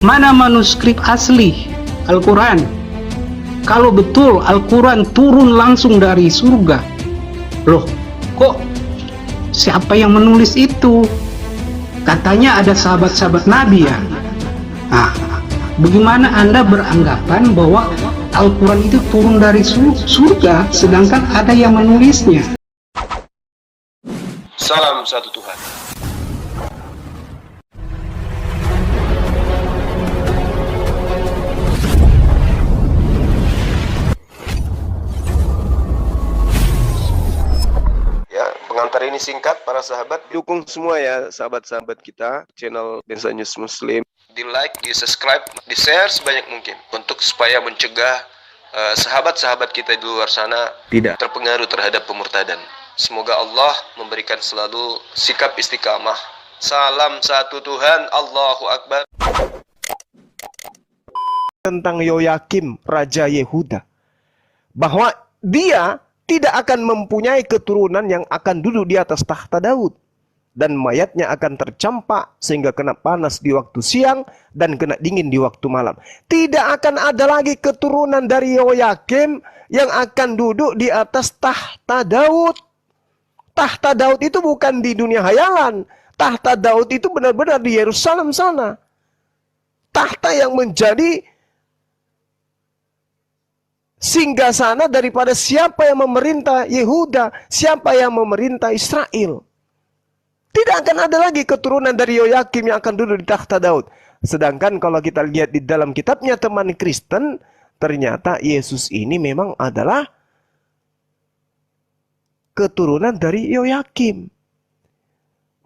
Mana manuskrip asli Al-Quran? Kalau betul Al-Quran turun langsung dari surga, loh kok siapa yang menulis itu? Katanya ada sahabat-sahabat Nabi ya. Nah, bagaimana Anda beranggapan bahwa Al-Quran itu turun dari surga sedangkan ada yang menulisnya? Salam satu Tuhan. Ya, pengantar ini singkat para sahabat. Dukung semua ya sahabat-sahabat kita channel Densa News Muslim. Di like, di subscribe, di share sebanyak mungkin untuk supaya mencegah sahabat-sahabat kita di luar sana tidak terpengaruh terhadap pemurtadan. Semoga Allah memberikan selalu sikap istiqamah. Salam satu Tuhan, Allahu Akbar. Tentang Yoyakim, Raja Yehuda, bahwa dia tidak akan mempunyai keturunan yang akan duduk di atas tahta Daud, dan mayatnya akan tercampak sehingga kena panas di waktu siang dan kena dingin di waktu malam. Tidak akan ada lagi keturunan dari Yoyakim yang akan duduk di atas tahta Daud. Tahta Daud itu bukan di dunia hayalan. Tahta Daud itu benar-benar di Yerusalem sana. Tahta yang menjadi singgasana daripada siapa yang memerintah Yehuda, siapa yang memerintah Israel. Tidak akan ada lagi keturunan dari Yoyakim yang akan duduk di tahta Daud. Sedangkan kalau kita lihat di dalam kitabnya teman Kristen, ternyata Yesus ini memang adalah keturunan dari Yoyakim.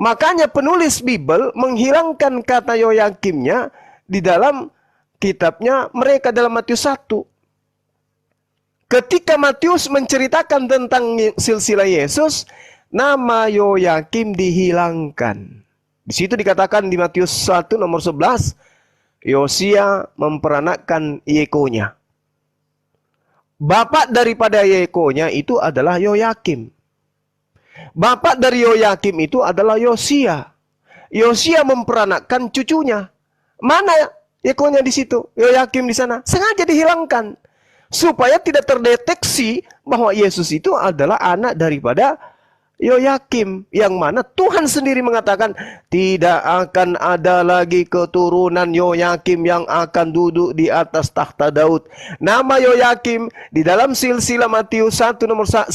Makanya penulis Bible menghilangkan kata Yoyakimnya di dalam kitabnya mereka dalam Matius 1. Ketika Matius menceritakan tentang silsilah Yesus, nama Yoyakim dihilangkan. Di situ dikatakan di Matius 1 nomor 11, Yosia memperanakkan Yekonya. Bapak daripada Yekonya itu adalah Yoyakim. Bapak dari Yoyakim itu adalah Yosia. Yosia memperanakkan cucunya. Mana Yekonya di situ? Yoyakim di sana. Sengaja dihilangkan supaya tidak terdeteksi bahwa Yesus itu adalah anak daripada Yoyakim, yang mana Tuhan sendiri mengatakan tidak akan ada lagi keturunan Yoyakim yang akan duduk di atas tahta Daud. Nama Yoyakim di dalam silsilah Matius 1 nomor 11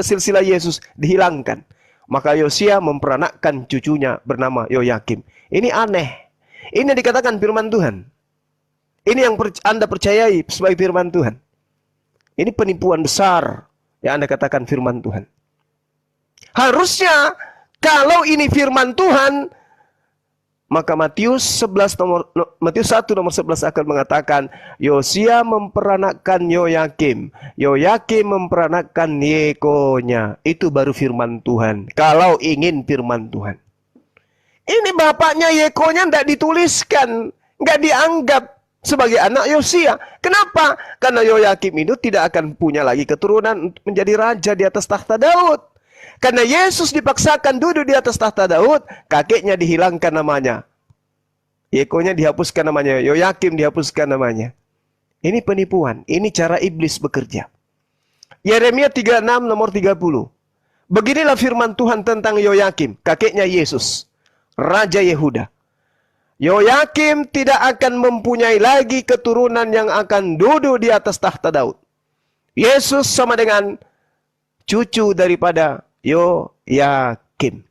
silsilah Yesus dihilangkan. Maka Yosia memperanakkan cucunya bernama Yoyakim. Ini aneh. Ini dikatakan firman Tuhan. Ini yang Anda percayai sebagai firman Tuhan. Ini penipuan besar yang Anda katakan firman Tuhan. Harusnya kalau ini firman Tuhan, maka Matius 1 nomor 11 akan mengatakan Yosia memperanakkan Yoyakim, Yoyakim memperanakkan Yekonya. Itu baru firman Tuhan. Kalau ingin firman Tuhan. Ini bapaknya Yekonya tidak dituliskan, nggak dianggap sebagai anak Yosia. Kenapa? Karena Yoyakim itu tidak akan punya lagi keturunan menjadi raja di atas tahta Daud. Karena Yesus dipaksakan duduk di atas tahta Daud, kakeknya dihilangkan namanya. Yekonya dihapuskan namanya, Yoyakim dihapuskan namanya. Ini penipuan, ini cara iblis bekerja. Yeremia 36 nomor 30. Beginilah firman Tuhan tentang Yoyakim, kakeknya Yesus, Raja Yehuda. Yoyakim tidak akan mempunyai lagi keturunan yang akan duduk di atas tahta Daud. Yesus sama dengan cucu daripada Yoyakim.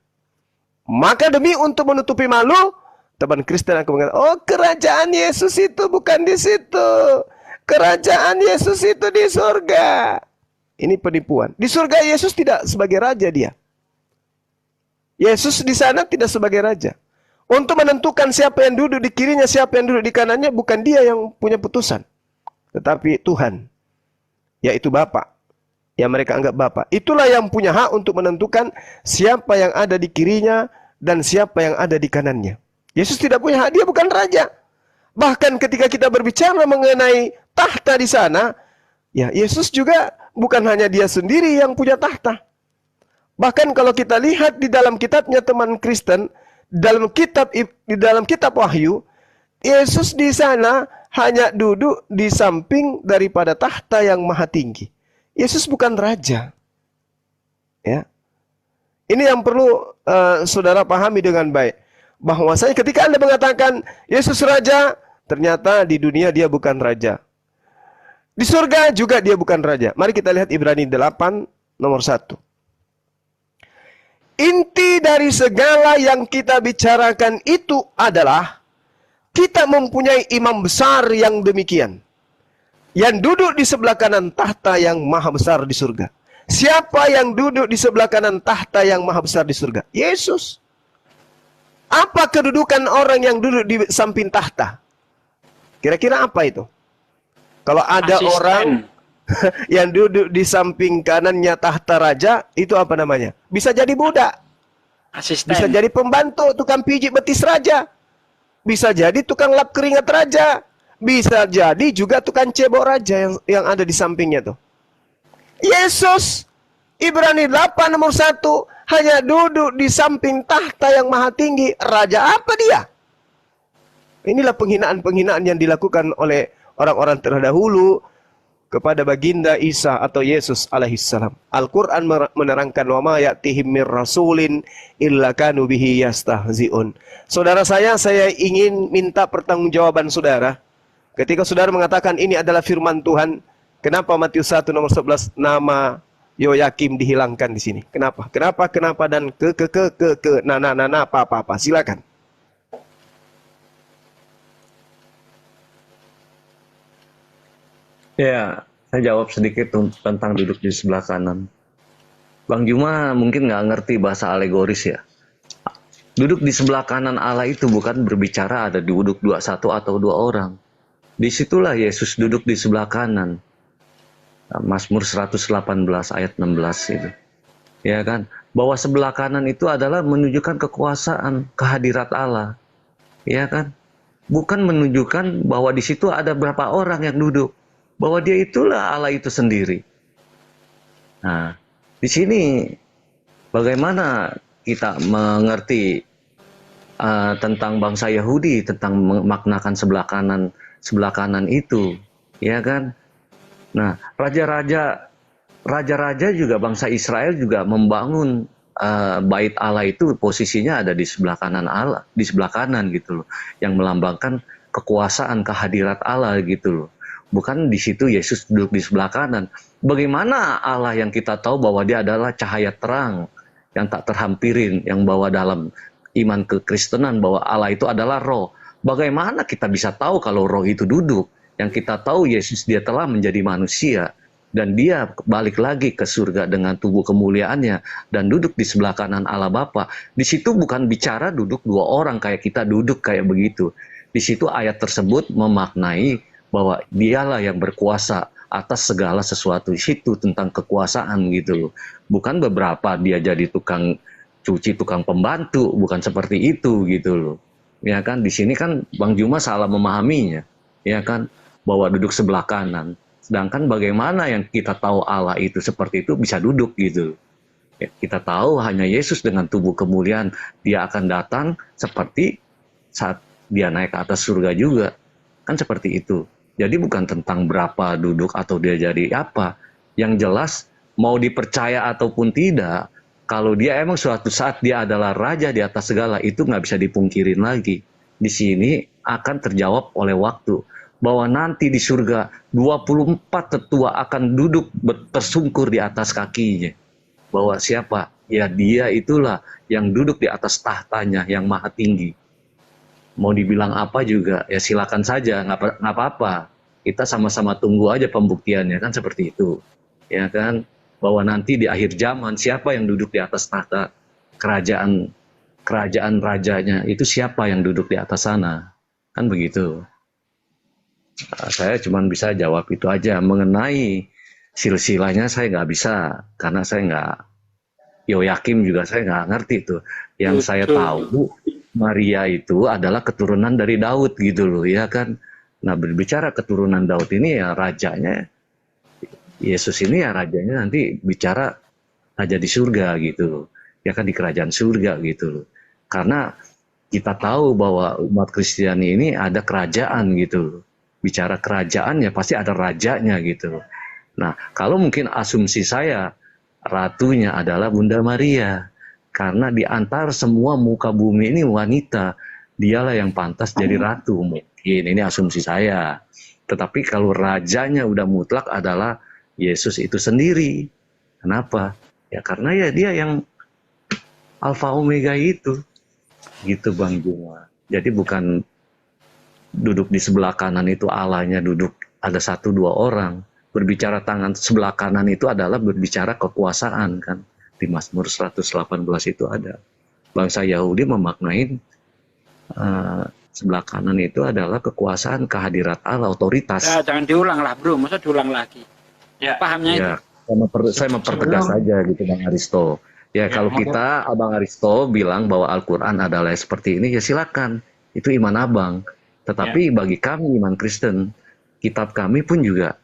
Maka demi untuk menutupi malu, teman Kristen akan mengatakan, oh kerajaan Yesus itu bukan di situ. Kerajaan Yesus itu di surga. Ini penipuan. Di surga Yesus tidak sebagai raja dia. Yesus di sana tidak sebagai raja. Untuk menentukan siapa yang duduk di kirinya, siapa yang duduk di kanannya, bukan dia yang punya putusan. Tetapi Tuhan, yaitu Bapa, yang mereka anggap Bapa. Itulah yang punya hak untuk menentukan siapa yang ada di kirinya dan siapa yang ada di kanannya. Yesus tidak punya hak, dia bukan raja. Bahkan ketika kita berbicara mengenai tahta di sana, ya Yesus juga bukan hanya dia sendiri yang punya tahta. Bahkan kalau kita lihat di dalam kitabnya teman Kristen, di dalam kitab Wahyu, Yesus di sana hanya duduk di samping daripada tahta yang maha tinggi. Yesus bukan raja. Ya. Ini yang perlu saudara pahami dengan baik. Bahwasanya ketika Anda mengatakan Yesus raja, ternyata di dunia dia bukan raja. Di surga juga dia bukan raja. Mari kita lihat Ibrani 8 nomor 1. Inti dari segala yang kita bicarakan itu adalah kita mempunyai imam besar yang demikian, yang duduk di sebelah kanan tahta yang maha besar di surga. Siapa yang duduk di sebelah kanan tahta yang maha besar di surga? Yesus. Apa kedudukan orang yang duduk di samping tahta? Kira-kira apa itu? Kalau ada Asisten. orang yang duduk di samping kanannya tahta raja, itu apa namanya? Bisa jadi budak. Asisten. Bisa jadi pembantu, tukang pijit betis raja. Bisa jadi tukang lap keringat raja. Bisa jadi juga tukang cebok raja yang ada di sampingnya tuh. Yesus, Ibrani 8 nomor 1, hanya duduk di samping tahta yang maha tinggi. Raja apa dia? Inilah penghinaan-penghinaan yang dilakukan oleh orang-orang terdahulu kepada baginda Isa atau Yesus alaihissalam. Al-Quran menerangkan wa ma ya'tihim mir rasulin illa kanu bihi yastahzi'un. Saudara saya ingin minta pertanggungjawaban saudara. Ketika saudara mengatakan ini adalah firman Tuhan, kenapa Matius 1 nomor 11 nama Yoyakim dihilangkan di sini? Kenapa? Dan apa. Silakan. Ya, saya jawab sedikit tentang duduk di sebelah kanan. Bang Juma mungkin nggak ngerti bahasa alegoris ya. Duduk di sebelah kanan Allah itu bukan berbicara ada duduk satu atau dua orang. Disitulah Yesus duduk di sebelah kanan. Mazmur 118 ayat 16 itu. Ya kan? Bahwa sebelah kanan itu adalah menunjukkan kekuasaan, kehadirat Allah. Ya kan? Bukan menunjukkan bahwa di situ ada berapa orang yang duduk. Bahwa dia itulah Allah itu sendiri. Nah, di sini bagaimana kita mengerti tentang bangsa Yahudi, tentang memaknakan sebelah kanan itu, ya kan? Nah, raja-raja juga bangsa Israel juga membangun bait Allah itu posisinya ada di sebelah kanan Allah, di sebelah kanan gitu loh, yang melambangkan kekuasaan, kehadirat Allah gitu loh. Bukan di situ Yesus duduk di sebelah kanan. Bagaimana Allah yang kita tahu bahwa dia adalah cahaya terang yang tak terhampirin, yang bawa dalam iman kekristenan bahwa Allah itu adalah roh. Bagaimana kita bisa tahu kalau roh itu duduk? Yang kita tahu Yesus dia telah menjadi manusia dan dia balik lagi ke surga dengan tubuh kemuliaannya dan duduk di sebelah kanan Allah Bapa. Di situ bukan bicara duduk dua orang kayak kita duduk kayak begitu. Di situ ayat tersebut memaknai bahwa dialah yang berkuasa atas segala sesuatu. Itu tentang kekuasaan gitu loh. Bukan beberapa dia jadi tukang cuci, tukang pembantu, bukan seperti itu gitu loh. Ya kan, di sini kan Bang Juma salah memahaminya. Ya kan, bahwa duduk sebelah kanan. Sedangkan bagaimana yang kita tahu Allah itu seperti itu bisa duduk gitu. Ya, kita tahu hanya Yesus dengan tubuh kemuliaan dia akan datang seperti saat dia naik ke atas surga juga. Kan seperti itu. Jadi bukan tentang berapa duduk atau dia jadi apa. Yang jelas mau dipercaya ataupun tidak, kalau dia emang suatu saat dia adalah raja di atas segala, itu nggak bisa dipungkirin lagi. Di sini akan terjawab oleh waktu. Bahwa nanti di surga 24 tetua akan duduk tersungkur di atas kakinya. Bahwa siapa? Ya dia itulah yang duduk di atas tahtanya yang maha tinggi. Mau dibilang apa juga, ya silakan saja, nggak apa-apa. Kita sama-sama tunggu aja pembuktiannya, kan seperti itu. Ya kan? Bahwa nanti di akhir zaman, siapa yang duduk di atas tahta kerajaan rajanya, itu siapa yang duduk di atas sana. Kan begitu. Saya cuma bisa jawab itu aja. Mengenai silsilahnya saya nggak bisa, karena saya nggak, Yoyakim juga saya nggak ngerti itu. Yang saya tahu, Maria itu adalah keturunan dari Daud gitu loh, ya kan. Nah, berbicara keturunan Daud ini ya rajanya, Yesus ini ya rajanya nanti bicara raja di surga gitu loh. Ya kan, di kerajaan surga gitu loh. Karena kita tahu bahwa umat Kristiani ini ada kerajaan gitu loh. Bicara kerajaan ya pasti ada rajanya gitu loh. Nah, kalau mungkin asumsi saya, ratunya adalah Bunda Maria. Karena di antara semua muka bumi ini wanita, dialah yang pantas jadi ratu. Mungkin ini asumsi saya. Tetapi kalau rajanya udah mutlak adalah Yesus itu sendiri. Kenapa? Ya karena ya dia yang Alfa Omega itu. Gitu Bang Juma. Jadi bukan duduk di sebelah kanan itu Allahnya duduk ada 1-2 orang. Berbicara tangan sebelah kanan itu adalah berbicara kekuasaan kan. Di Mazmur 118 itu ada. Bangsa Yahudi memaknai sebelah kanan itu adalah kekuasaan, kehadirat Allah, otoritas. Ya, jangan diulang lah bro, masa diulang lagi. Ya, pahamnya Ya, itu. saya mempertegas saja gitu Bang Aristo. Ya, kalau kita, Abang Aristo bilang bahwa Al-Quran adalah seperti ini, ya silakan. Itu iman Abang. Tetapi bagi kami, iman Kristen, kitab kami pun juga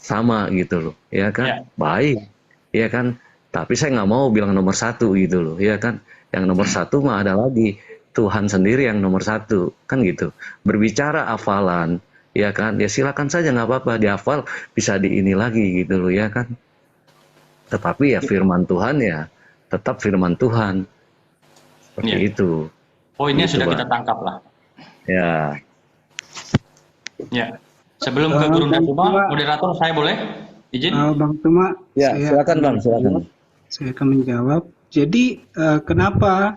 sama gitu loh. Ya kan? Baik. Ya kan? Tapi saya nggak mau bilang nomor 1 gitu loh. Ya kan? Yang nomor 1 mah ada lagi. Tuhan sendiri yang nomor 1. Kan gitu. Berbicara hafalan. Ya kan? Ya silakan saja, nggak apa-apa. Dihafal bisa di ini lagi gitu loh. Ya kan? Tetapi ya firman Tuhan ya tetap firman Tuhan. Seperti itu. Poinnya Gitu, sudah Bang. kita tangkap lah. Ya. Ya. Sebelum ke Guru Tuma, moderator saya boleh izin? Bang Tuma, Ya, silakan Bang, silakan. saya akan menjawab. Jadi kenapa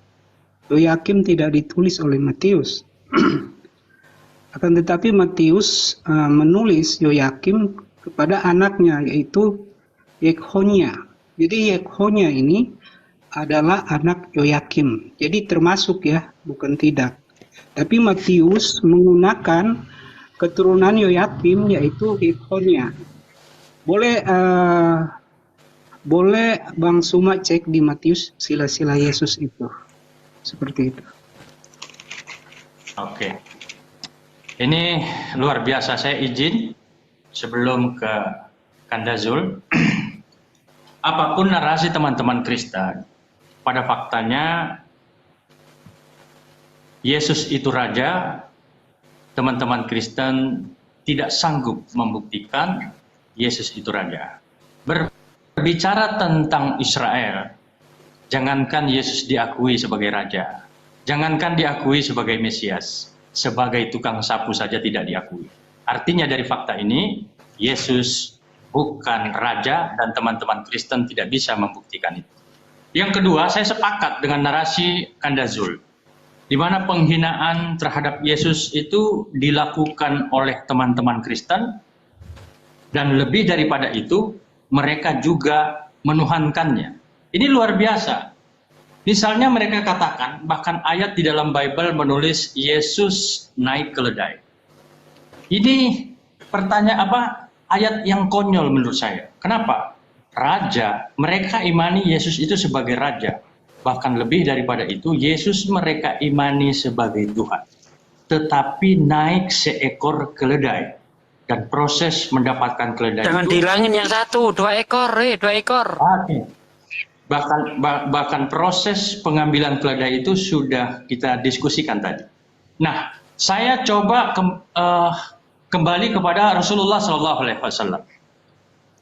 Yoyakim tidak ditulis oleh Matius? Akan tetapi Matius menulis Yoyakim kepada anaknya, yaitu Yekhonia. Jadi Yekhonia ini adalah anak Yoyakim. Jadi termasuk ya, bukan tidak. Tapi Matius menggunakan keturunan Yoyakim, yaitu Yekhonia. Boleh Bang Suma cek di Matius sila-sila Yesus itu. Seperti itu. Oke. Ini luar biasa. Saya izin sebelum ke Kandazul. Apapun narasi teman-teman Kristen, pada faktanya Yesus itu raja, teman-teman Kristen tidak sanggup membuktikan Yesus itu raja. Berbicara tentang Israel, jangankan Yesus diakui sebagai raja, jangankan diakui sebagai Mesias, sebagai tukang sapu saja tidak diakui. Artinya dari fakta ini, Yesus bukan raja dan teman-teman Kristen tidak bisa membuktikan itu. Yang kedua, saya sepakat dengan narasi Kandazul, di mana penghinaan terhadap Yesus itu dilakukan oleh teman-teman Kristen, dan lebih daripada itu, mereka juga menuhankannya. Ini luar biasa. Misalnya mereka katakan, bahkan ayat di dalam Bible menulis Yesus naik keledai. Ini pertanyaan ayat yang konyol menurut saya. Kenapa? Raja, mereka imani Yesus itu sebagai raja. Bahkan lebih daripada itu, Yesus mereka imani sebagai Tuhan. Tetapi naik seekor keledai. Dan proses mendapatkan keledai Jangan itu... dihilangin yang 1, 2 ekor, 2 ekor. Oke. Bahkan proses pengambilan keledai itu sudah kita diskusikan tadi. Nah, saya coba kembali kepada Rasulullah SAW.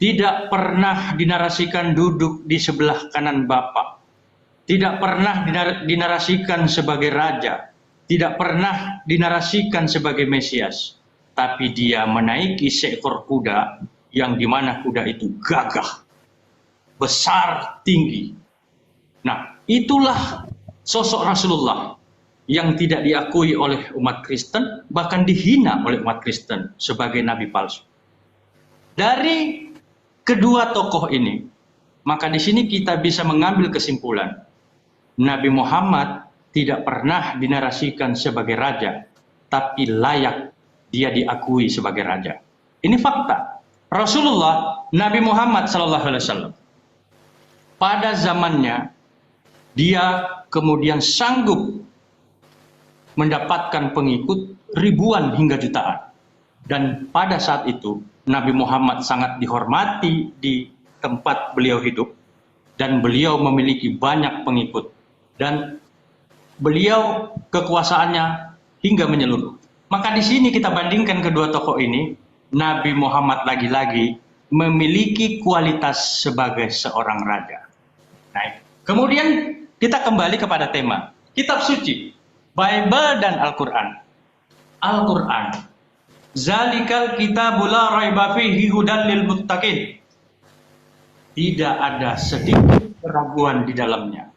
Tidak pernah dinarasikan duduk di sebelah kanan Bapa. Tidak pernah dinarasikan sebagai raja. Tidak pernah dinarasikan sebagai Mesias. Tapi dia menaiki seekor kuda yang dimana kuda itu gagah, besar, tinggi. Nah, itulah sosok Rasulullah yang tidak diakui oleh umat Kristen, bahkan dihina oleh umat Kristen sebagai nabi palsu. Dari kedua tokoh ini, maka di sini kita bisa mengambil kesimpulan, Nabi Muhammad tidak pernah dinarasikan sebagai raja, tapi layak dia diakui sebagai raja. Ini fakta. Rasulullah, Nabi Muhammad SAW, pada zamannya, dia kemudian sanggup mendapatkan pengikut ribuan hingga jutaan. Dan pada saat itu, Nabi Muhammad sangat dihormati di tempat beliau hidup, dan beliau memiliki banyak pengikut. Dan beliau kekuasaannya hingga menyeluruh. Maka di sini kita bandingkan kedua tokoh ini, Nabi Muhammad lagi-lagi memiliki kualitas sebagai seorang raja. Nah, kemudian kita kembali kepada tema kitab suci, Bible dan Al-Quran. Al-Quran, zalikal kitabul la raiba fihi hudal lil muttaqin. Tidak ada sedikit keraguan di dalamnya.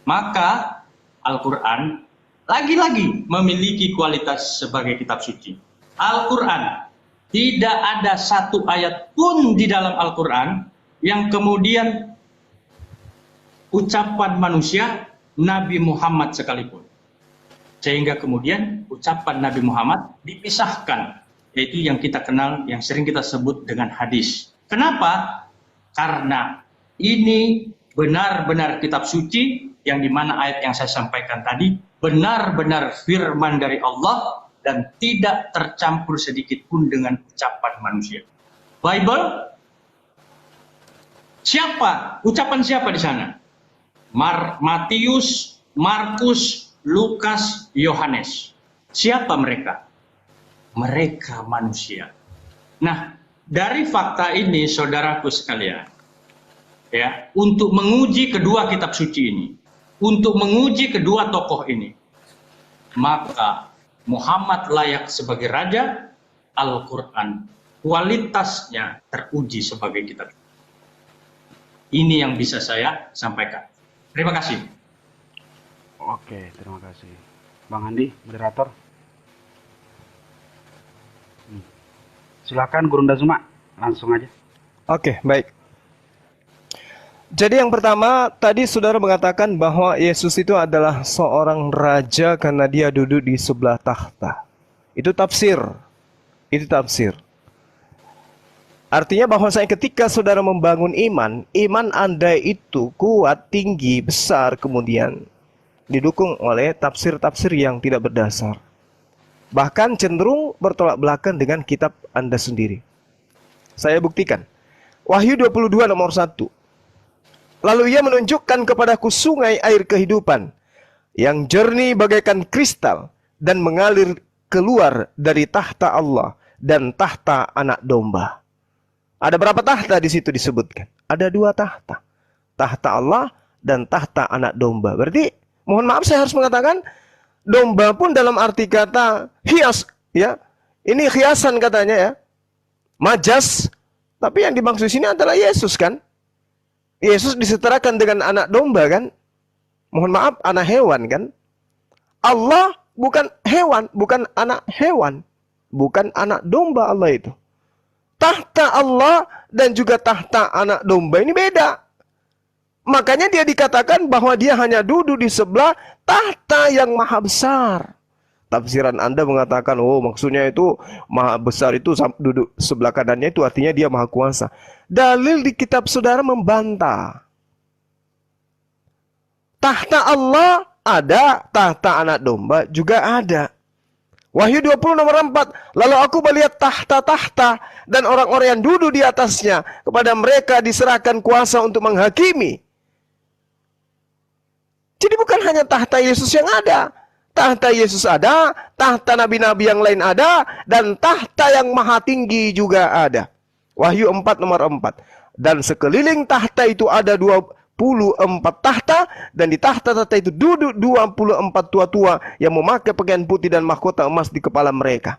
Maka Al-Quran lagi-lagi memiliki kualitas sebagai kitab suci. Al-Quran, tidak ada satu ayat pun di dalam Al-Quran yang kemudian ucapan manusia, Nabi Muhammad sekalipun. Sehingga kemudian ucapan Nabi Muhammad dipisahkan. Yaitu yang kita kenal, yang sering kita sebut dengan hadis. Kenapa? Karena ini benar-benar kitab suci, yang dimana ayat yang saya sampaikan tadi benar-benar firman dari Allah dan tidak tercampur sedikit pun dengan ucapan manusia. Bible, siapa? Ucapan siapa di sana? Matius, Markus, Lukas, Yohanes. Siapa mereka? Mereka manusia. Nah, dari fakta ini, saudaraku sekalian, ya, untuk menguji kedua kitab suci ini, untuk menguji kedua tokoh ini, maka Muhammad layak sebagai raja, Al-Quran kualitasnya teruji sebagai kitab. Ini yang bisa saya sampaikan. Terima kasih. Oke, terima kasih. Bang Andi, moderator. Silakan Gurunda Zuma, langsung aja. Oke, baik. Jadi yang pertama, tadi saudara mengatakan bahwa Yesus itu adalah seorang raja karena dia duduk di sebelah tahta. Itu tafsir. Itu tafsir. Artinya bahwa ketika saudara membangun iman, iman Anda itu kuat, tinggi, besar, kemudian didukung oleh tafsir-tafsir yang tidak berdasar. Bahkan cenderung bertolak belakang dengan kitab Anda sendiri. Saya buktikan. Wahyu 22 nomor 1. Lalu ia menunjukkan kepadaku sungai air kehidupan yang jernih bagaikan kristal dan mengalir keluar dari tahta Allah dan tahta anak domba. Ada berapa tahta di situ disebutkan? Ada 2 tahta. Tahta Allah dan tahta anak domba. Berarti, mohon maaf saya harus mengatakan, domba pun dalam arti kata hias, ya. Ini hiasan katanya ya. Majas, tapi yang dimaksud sini adalah Yesus kan? Yesus disetarakan dengan anak domba kan? Mohon maaf, anak hewan kan? Allah bukan hewan, bukan anak hewan. Bukan anak domba Allah itu. Tahta Allah dan juga tahta anak domba ini beda. Makanya dia dikatakan bahwa dia hanya duduk di sebelah tahta yang maha besar. Tafsiran Anda mengatakan, oh maksudnya itu maha besar itu duduk sebelah kanannya itu artinya dia maha kuasa. Dalil di kitab saudara membantah. Tahta Allah ada, tahta anak domba juga ada. Wahyu 20 nomor 4. Lalu aku melihat tahta-tahta dan orang-orang yang duduk di atasnya. Kepada mereka diserahkan kuasa untuk menghakimi. Jadi bukan hanya tahta Yesus yang ada. Tahta Yesus ada, tahta nabi-nabi yang lain ada, dan tahta yang maha tinggi juga ada. Wahyu 4 nomor 4. Dan sekeliling tahta itu ada 24 tahta, dan di tahta-tahta itu duduk 24 tua-tua yang memakai pakaian putih dan mahkota emas di kepala mereka.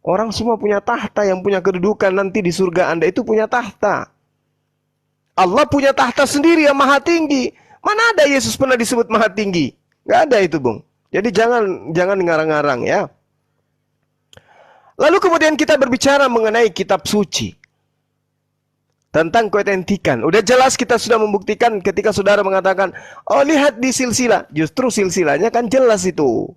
Orang semua punya tahta, yang punya kedudukan nanti di surga Anda itu punya tahta. Allah punya tahta sendiri yang maha tinggi. Mana ada Yesus pernah disebut maha tinggi? Nggak ada itu, Bung. Jadi jangan ngarang-ngarang ya. Lalu kemudian kita berbicara mengenai kitab suci. Tentang keotentikan. Udah jelas kita sudah membuktikan ketika saudara mengatakan, oh lihat di silsilah. Justru silsilahnya kan jelas itu.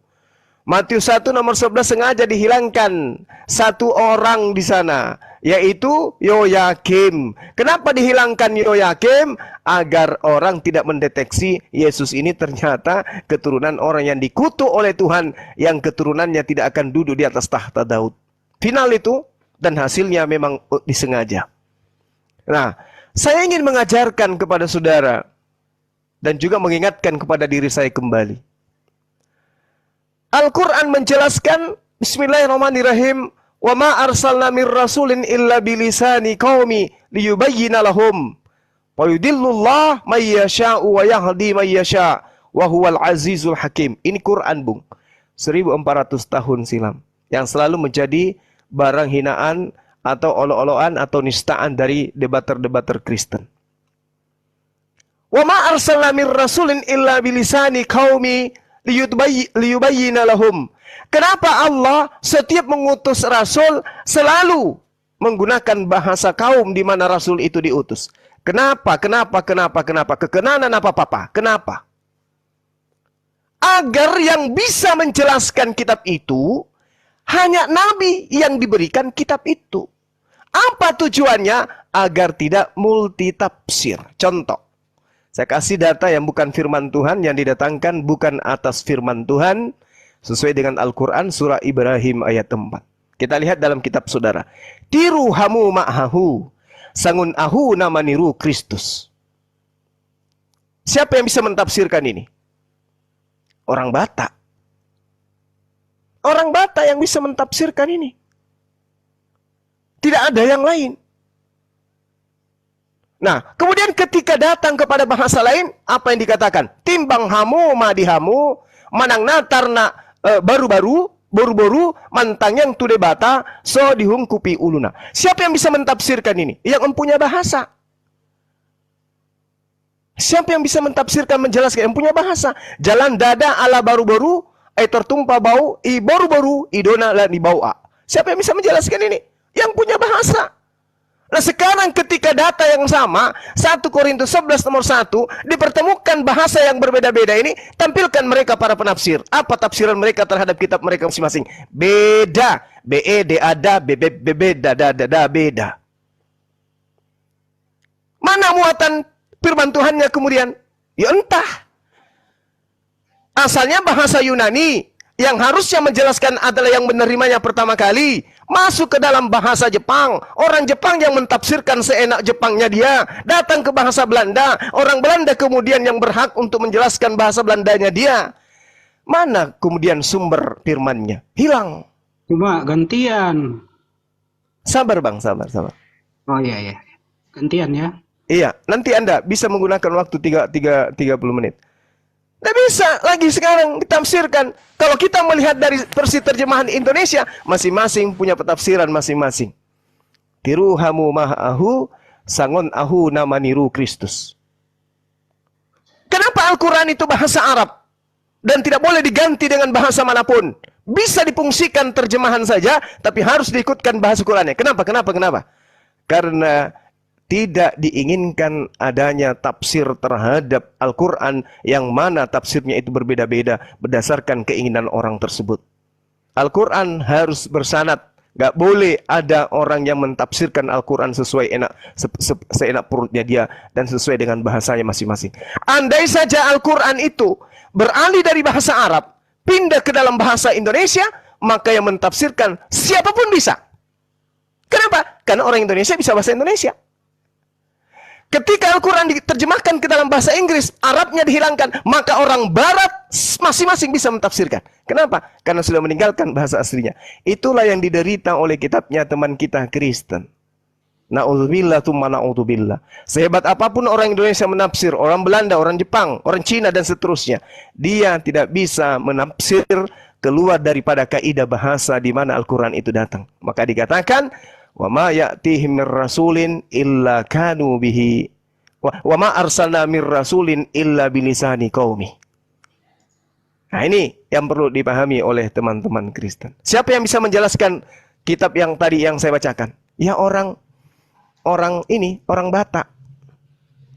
Matius 1 nomor 11 sengaja dihilangkan satu orang di sana. Yaitu Yoyakim. Kenapa dihilangkan Yoyakim? Agar orang tidak mendeteksi Yesus ini ternyata keturunan orang yang dikutuk oleh Tuhan. Yang keturunannya tidak akan duduk di atas tahta Daud. Final itu dan hasilnya memang disengaja. Nah, saya ingin mengajarkan kepada saudara dan juga mengingatkan kepada diri saya kembali. Al-Quran menjelaskan, Bismillahirrahmanirrahim, wa ma arsalna mir rasulin illa bilisani qaumi liyubayyina lahum wa yudillullah may yasha'u wa yahdi may yasha' wa huwal azizul hakim. Ini Quran, Bung. 1400 tahun silam yang selalu menjadi barang hinaan atau olok-olokan atau nistaan dari debater-debater Kristen. Wa ma arsalna mir rasulin illa bilisani qaumi liyubayyina lahum. Kenapa Allah setiap mengutus rasul selalu menggunakan bahasa kaum di mana rasul itu diutus? Kenapa? Kekenanan apa-apa? Kenapa? Agar yang bisa menjelaskan kitab itu hanya nabi yang diberikan kitab itu. Apa tujuannya? Agar tidak multitafsir. Contoh, saya kasih data yang bukan firman Tuhan, yang didatangkan bukan atas firman Tuhan, sesuai dengan Al-Quran surah Ibrahim ayat 4. Kita lihat dalam kitab saudara. Tiru hamu ma'hahu, sangun ahu nama niru Kristus. Siapa yang bisa mentafsirkan ini? Orang Batak. Orang Batak yang bisa mentafsirkan ini. Tidak ada yang lain. Nah, kemudian ketika datang kepada bahasa lain, apa yang dikatakan? Timbang hamu madihamu, manang natarna boru-boru, mantang yang tude bata, so dihungkupi uluna. Siapa yang bisa mentafsirkan ini? Yang mempunyai bahasa. Siapa yang bisa mentafsirkan, menjelaskan? Yang punya bahasa. Jalan dada ala baru-baru, tertumpah bau, i boru-boru, idona dan i bau a. Siapa yang bisa menjelaskan ini? Yang punya bahasa. Nah sekarang ketika data yang sama, 1 Korintus 11 nomor 1, dipertemukan bahasa yang berbeda-beda ini, tampilkan mereka para penafsir. Apa tafsiran mereka terhadap kitab mereka masing-masing? Beda. B-E-D-A-D-A, B-B-B-B-D-A-D-A, beda. Mana muatan firman Tuhannya kemudian? Ya entah. Asalnya bahasa Yunani, yang harusnya menjelaskan adalah yang menerimanya pertama kali. Masuk ke dalam bahasa Jepang. Orang Jepang yang mentafsirkan seenak Jepangnya dia. Datang ke bahasa Belanda. Orang Belanda kemudian yang berhak untuk menjelaskan bahasa Belandanya dia. Mana kemudian sumber firmannya? Hilang. Cuma gantian. Sabar bang, sabar. Oh iya. Gantian ya. Iya, nanti Anda bisa menggunakan waktu 30 menit. Tidak bisa lagi sekarang ditafsirkan. Kalau kita melihat dari versi terjemahan Indonesia, masing-masing punya petafsiran masing-masing. Tiru hamu ma'ahu, sangon ahu nama niru Kristus. Kenapa Al-Quran itu bahasa Arab? Dan tidak boleh diganti dengan bahasa manapun. Bisa difungsikan terjemahan saja, tapi harus diikutkan bahasa Qurannya. Kenapa? Karena tidak diinginkan adanya tafsir terhadap Al-Quran yang mana tafsirnya itu berbeda-beda berdasarkan keinginan orang tersebut. Al-Quran harus bersanad. Gak boleh ada orang yang mentafsirkan Al-Quran sesuai seenak perutnya dia dan sesuai dengan bahasanya masing-masing. Andai saja Al-Quran itu beralih dari bahasa Arab, pindah ke dalam bahasa Indonesia, maka yang mentafsirkan siapapun bisa. Kenapa? Karena orang Indonesia bisa bahasa Indonesia. Ketika Al-Quran diterjemahkan ke dalam bahasa Inggris, Arabnya dihilangkan, maka orang Barat masing-masing bisa mentafsirkan. Kenapa? Karena sudah meninggalkan bahasa aslinya. Itulah yang diderita oleh kitabnya teman kita Kristen. Na'udzubillah tsumma na'udzubillah. Sehebat apapun orang Indonesia menafsir, orang Belanda, orang Jepang, orang Cina dan seterusnya, dia tidak bisa menafsir keluar daripada kaidah bahasa di mana Al-Quran itu datang. Maka dikatakan, wa ma ya'tihim mir rasulin illa kanu bihi wa ma arsalna mir rasulin illa bilisani qaumi. Nah, ini yang perlu dipahami oleh teman-teman Kristen. Siapa yang bisa menjelaskan kitab yang tadi yang saya bacakan? Ya orang Batak.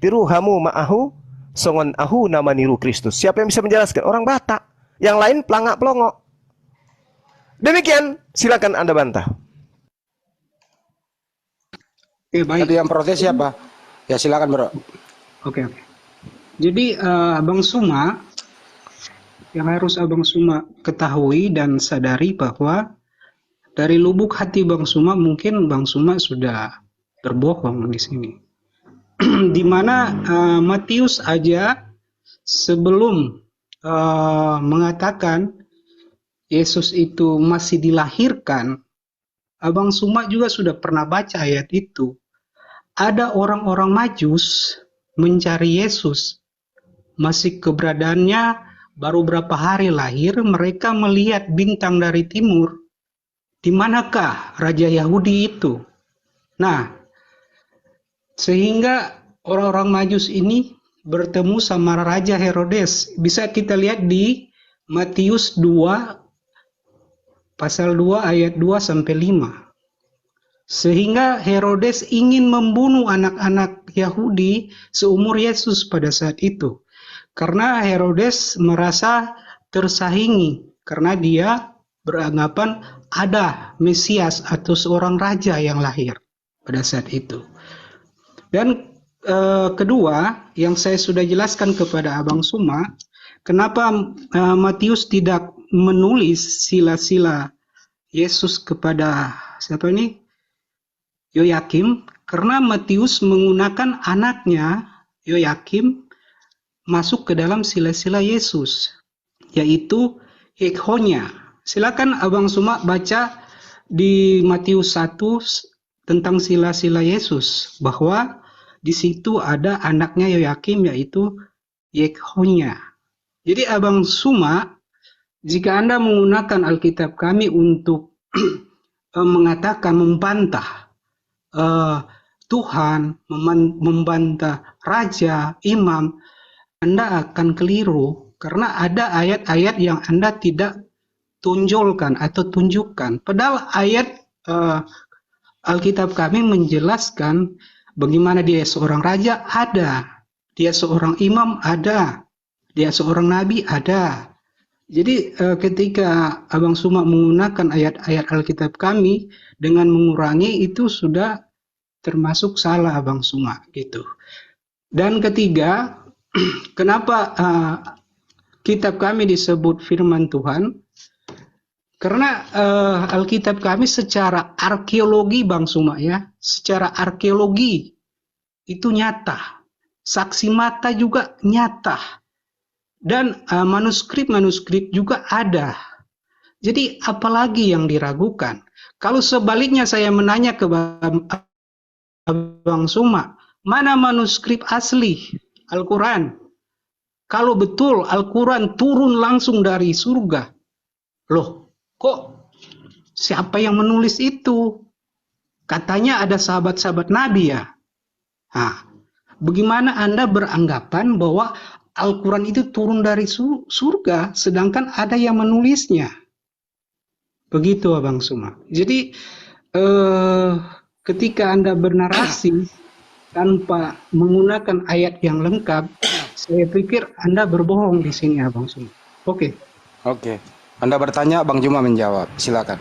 Tiru hamu ma'ahu, songon ahu nama niru Kristus. Siapa yang bisa menjelaskan? Orang Batak. Yang lain pelangak-pelongok. Demikian, silakan Anda bantah. Baik. Tadi yang protes siapa? Ya silakan bro. Oke. Jadi Abang Suma, yang harus Abang Suma ketahui dan sadari bahwa dari lubuk hati Bang Suma, mungkin Bang Suma sudah berbohong di sini. Di mana Matius aja sebelum mengatakan Yesus itu masih dilahirkan, Abang Suma juga sudah pernah baca ayat itu. Ada orang-orang Majus mencari Yesus, masih keberadaannya baru berapa hari lahir, mereka melihat bintang dari timur. Di manakah Raja Yahudi itu? Nah, sehingga orang-orang Majus ini bertemu sama Raja Herodes. Bisa kita lihat di Matius 2, pasal 2 ayat 2 sampai 5. Sehingga Herodes ingin membunuh anak-anak Yahudi seumur Yesus pada saat itu. Karena Herodes merasa tersaingi, karena dia beranggapan ada Mesias atau seorang raja yang lahir pada saat itu. Dan kedua, yang saya sudah jelaskan kepada Abang Suma, kenapa Matius tidak menulis sila-sila Yesus kepada siapa ini? Yoyakim, karena Matius menggunakan anaknya Yoyakim masuk ke dalam sila-sila Yesus, yaitu Yekhonya. Silakan Abang Suma baca di Matius 1 tentang sila-sila Yesus, bahwa di situ ada anaknya Yoyakim, yaitu Yekhonya. Jadi Abang Suma, jika Anda menggunakan Alkitab kami untuk mengatakan, membantah Tuhan, membantah raja, imam, Anda akan keliru, karena ada ayat-ayat yang Anda tidak tunjukkan atau tunjukkan. Padahal ayat Alkitab kami menjelaskan bagaimana dia seorang raja, ada. Dia seorang imam, ada. Dia seorang nabi, ada. Jadi ketika Abang Suma menggunakan ayat-ayat Alkitab kami dengan mengurangi, itu sudah termasuk salah Abang Suma gitu. Dan ketiga, kenapa kitab kami disebut firman Tuhan? Karena Alkitab kami secara arkeologi Bang Suma ya, secara arkeologi itu nyata. Saksi mata juga nyata. Dan manuskrip-manuskrip juga ada. Jadi apalagi yang diragukan? Kalau sebaliknya saya menanya ke Bang Suma, mana manuskrip asli Al-Quran? Kalau betul Al-Quran turun langsung dari surga, loh kok siapa yang menulis itu? Katanya ada sahabat-sahabat Nabi ya. Nah, bagaimana Anda beranggapan bahwa Al-Quran itu turun dari surga, sedangkan ada yang menulisnya? Begitu Abang Suma. Jadi ketika Anda bernarasi tanpa menggunakan ayat yang lengkap, saya pikir Anda berbohong di sini Abang Suma. Oke. Oke. Anda bertanya, Bang Juma menjawab. Silakan.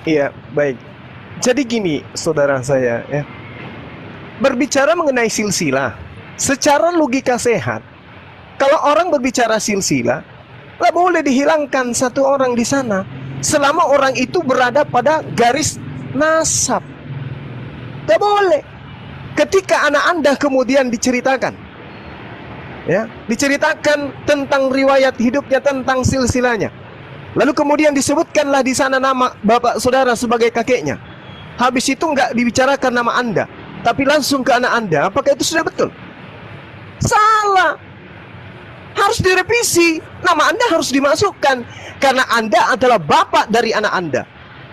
Iya, baik. Jadi gini, saudara saya ya. Berbicara mengenai silsilah, secara logika sehat, kalau orang berbicara silsilah, nggak boleh dihilangkan satu orang di sana selama orang itu berada pada garis nasab. Nggak boleh. Ketika anak Anda kemudian diceritakan, ya, diceritakan tentang riwayat hidupnya, tentang silsilahnya, lalu kemudian disebutkanlah di sana nama bapak saudara sebagai kakeknya. Habis itu nggak dibicarakan nama Anda, tapi langsung ke anak Anda. Apakah itu sudah betul? Salah. Harus direvisi. Nama Anda harus dimasukkan, karena Anda adalah bapak dari anak Anda,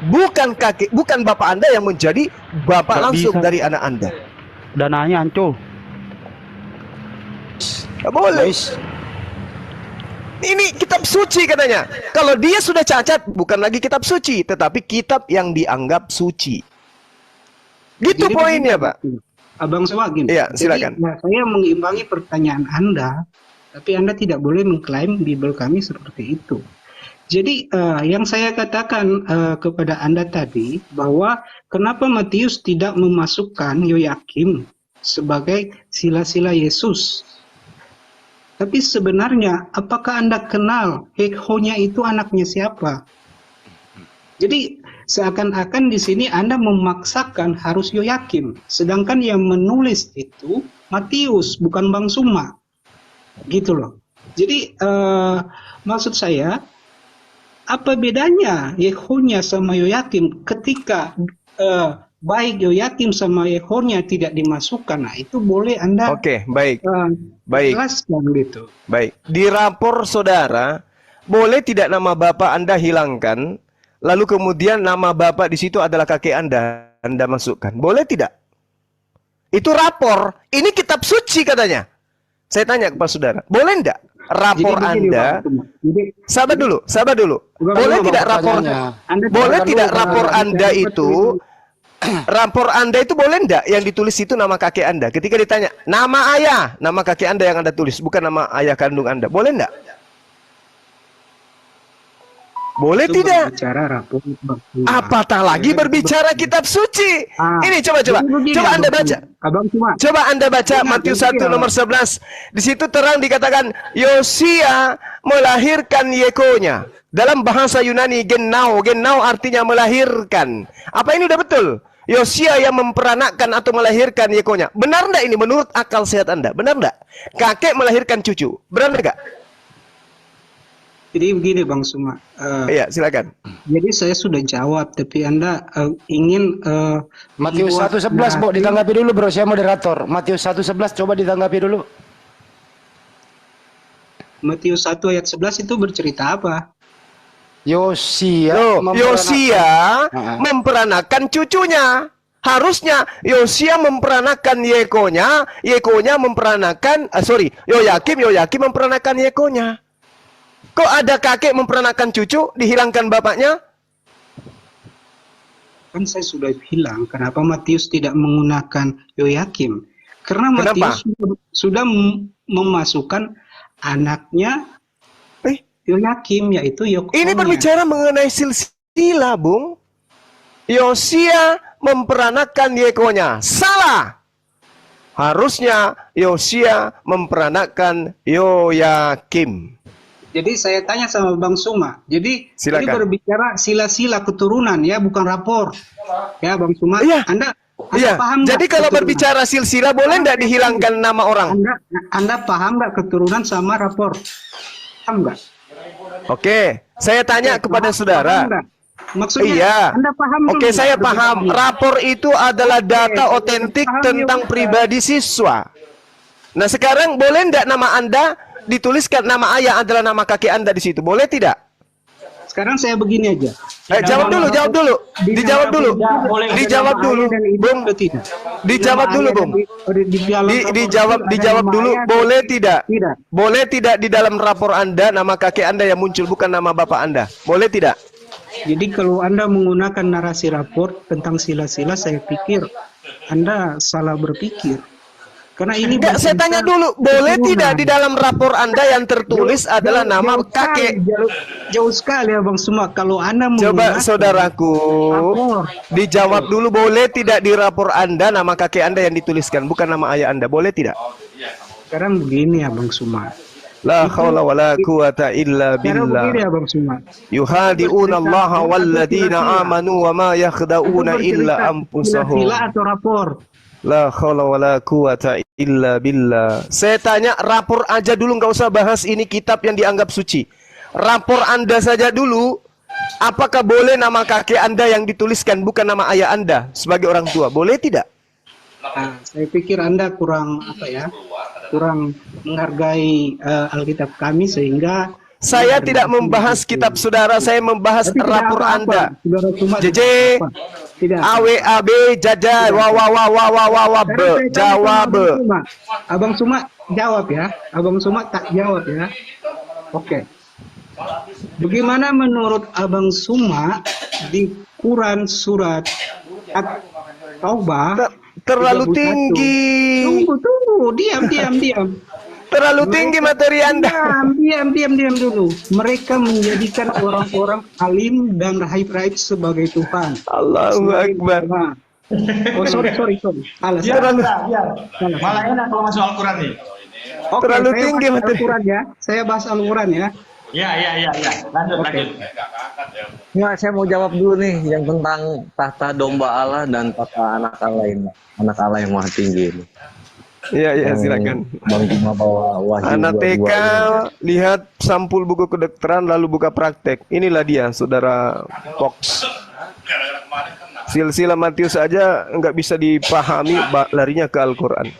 bukan kakek, bukan bapak Anda yang menjadi bapak langsung dari anak Anda. Dananya hancur. Nggak boleh. Ini kitab suci katanya. Kalau dia sudah cacat, bukan lagi kitab suci, tetapi kitab yang dianggap suci. Gitu Jadi poinnya, begini, Pak. Abang Suma gini. Iya, silakan. Jadi, saya mengimbangi pertanyaan Anda, tapi Anda tidak boleh mengklaim Bible kami seperti itu. Jadi yang saya katakan kepada Anda tadi, bahwa kenapa Matius tidak memasukkan Yoyakim sebagai sila-sila Yesus. Tapi sebenarnya, apakah Anda kenal Yekhonya itu anaknya siapa? Jadi seakan-akan di sini Anda memaksakan harus Yoyakim, sedangkan yang menulis itu Matius, bukan Bang Suma, gitu loh. Jadi maksud saya, Apa bedanya Yehonya sama Yoyakim ketika baik Yoyakim sama Yehonya tidak dimasukkan? Nah, itu boleh Anda Oke, baik. Baik. jelaskan gitu. Baik. Di rapor saudara, boleh tidak nama bapak Anda hilangkan, lalu kemudian nama bapak di situ adalah kakek Anda masukkan. Boleh tidak? Itu rapor. Ini kitab suci katanya. Saya tanya kepada saudara, boleh enggak rapor Jadi begini, Anda? Bang Tuma. Jadi Sabar dulu. Boleh dulu, tidak Bang, rapor? pertanyaannya. Anda Boleh jangan tidak dulu, rapor Bang. Anda itu rapor Anda itu boleh enggak yang ditulis itu nama kakek Anda? Ketika ditanya, nama ayah, nama kakek Anda yang Anda tulis, bukan nama ayah kandung Anda. Boleh enggak? Boleh Itu tidak? berbicara rapor, Bang Tuma. Apatah lagi berbicara kitab suci. Ini coba. Jadi begini, Coba Anda Abang baca. Tuma. Abang Tuma. Coba Anda baca Ingat, Matius jadi 1 nomor 11. Di situ terang dikatakan Yosia melahirkan Yekonya. Dalam bahasa Yunani Genau artinya melahirkan. Apa ini udah betul? Yosia yang memperanakkan atau melahirkan Yekonya. Benar enggak ini menurut akal sehat Anda? Benar enggak? Kakek melahirkan cucu. Benar enggak? Jadi begini Bang Suma. Iya, silakan. Jadi saya sudah jawab, tapi Anda ingin Matius membuat 1:11, Bro, narasi. ditanggapi dulu, Bro. Saya moderator. Matius 1:11 coba ditanggapi dulu. Matius 1 ayat 11 itu bercerita apa? Yosia memperanakkan- Yosia Ah. memperanakan cucunya. Harusnya Yosia memperanakan Yekonya memperanakan Yoyakim memperanakan Yekonya. Kok ada kakek memperanakan cucu, dihilangkan bapaknya? Kan saya sudah bilang, kenapa Matius tidak menggunakan Yoyakim? Karena Kenapa? Matius sudah memasukkan anaknya Yoyakim, yaitu Yekonya. Ini berbicara mengenai silsilah, Bung. Yosia memperanakan Yekonya. Salah. Harusnya Yosia memperanakan Yoyakim. Jadi saya tanya sama Bang Suma. Jadi ini Silakan. berbicara sila-sila keturunan ya, bukan rapor. Ya Bang Suma, Iya. Anda Iya. paham nggak Jadi kalau keturunan? berbicara silsilah boleh nggak dihilangkan nama orang? Anda paham nggak keturunan sama rapor? Paham nggak? Oke, saya tanya kepada saudara. Paham nggak? Maksudnya Iya. Anda paham Oke, dulu. saya paham. Rapor itu adalah data Oke, otentik paham tentang ya, pribadi siswa. Nah, sekarang boleh nggak nama Anda dituliskan nama ayah adalah nama kakek Anda di situ? Boleh tidak? Sekarang saya begini aja. Jawab dulu. Dijawab dulu. Dijawab dulu, Bung. Dijawab dulu, Bung. Dijawab dulu. Boleh tidak? Tidak. Boleh tidak di dalam rapor Anda nama kakek Anda yang muncul bukan nama bapak Anda? Boleh tidak? Jadi kalau Anda menggunakan narasi rapor tentang sila-sila, saya pikir Anda salah berpikir. Karena ini Enggak, saya tanya dulu, boleh tidak di dalam rapor Anda yang tertulis adalah nama kakek? Jauh sekali ya Bang Suma. Kalau Anda Coba saudaraku, rapor, dijawab dulu, boleh tidak di rapor Anda nama kakek Anda yang dituliskan, bukan nama ayah Anda, boleh tidak? sekarang begini ya Bang Suma. La haula wala quwata illa Sekarang begini ya billah. Bang Suma. Yuhadi'una Allah walladina amanu wa ma yakhda'una illa anfusahum. Sila atau rapor? La haula wala quwata illa billah. Saya tanya rapor aja dulu, nggak usah bahas ini kitab yang dianggap suci. Rapor Anda saja dulu. Apakah boleh nama kakek Anda yang dituliskan bukan nama ayah Anda sebagai orang tua? Boleh tidak? Nah, saya pikir Anda kurang kurang menghargai Alkitab kami sehingga Saya tidak membahas kitab saudara, saya membahas Tapi tidak rapor apa-apa. Anda. Saudara Suma JJ, tidak apa-apa. Tidak. AWAB, Jaja, Sekarang saya tanya sama jawab. Abang Suma. Abang Suma jawab ya. Abang Suma tak jawab ya. Oke. Bagaimana menurut Abang Suma di Quran surat At-Taubah Terlalu 31? tinggi. Tunggu, diam. Terlalu tinggi materi Anda. Diam dulu. Mereka menjadikan orang-orang alim dan rahib-rahib sebagai Tuhan. Allahu Akbar. Nah. Oh, sorry. Salah. Malah enak kalau masuk Al-Quran nih. Oke, Terlalu saya tinggi bahas materi. Al-Quran ya. Saya bahas Al-Quran ya. Ya. Lanjut. Nggak, saya mau jawab dulu nih yang tentang tahta domba Allah dan tahta anak Allah ini. Anak Allah yang maha tinggi ini. Iya, silakan. Bang Juma bawa Wahyu Anak 22 TK ini. lihat sampul buku kedokteran lalu buka praktek. Inilah dia, saudara Fox. Silsilah Matius saja nggak bisa dipahami, larinya ke Al-Quran.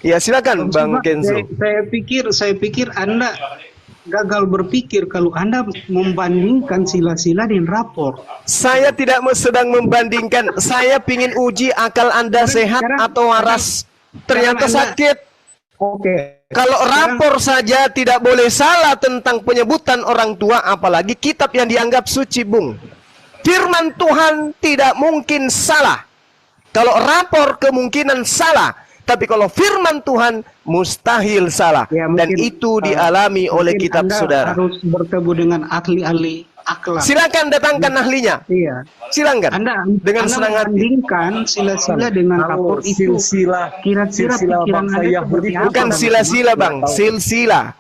Ya silakan Bang Kenzo. Saya pikir Anda gagal berpikir kalau Anda membandingkan sila-sila dengan rapor. Saya tidak sedang membandingkan. Saya pingin uji akal Anda sehat atau waras. Ternyata sakit. Oke. Kalau rapor saja tidak boleh salah tentang penyebutan orang tua, apalagi kitab yang dianggap suci, Bung. Firman Tuhan tidak mungkin salah. Kalau rapor kemungkinan salah, tapi kalau firman Tuhan mustahil salah. Ya, dan itu dialami oleh kitab Anda saudara. harus bertemu dengan ahli-ahli akhlak. Silakan datangkan ahlinya. Iya. Silakan. Dengan senang hati. Membandingkan sila-sila dengan rapor itu. Kira-kira pikiran Anda seperti apa? Bukan sila-sila, Bang. Silsilah.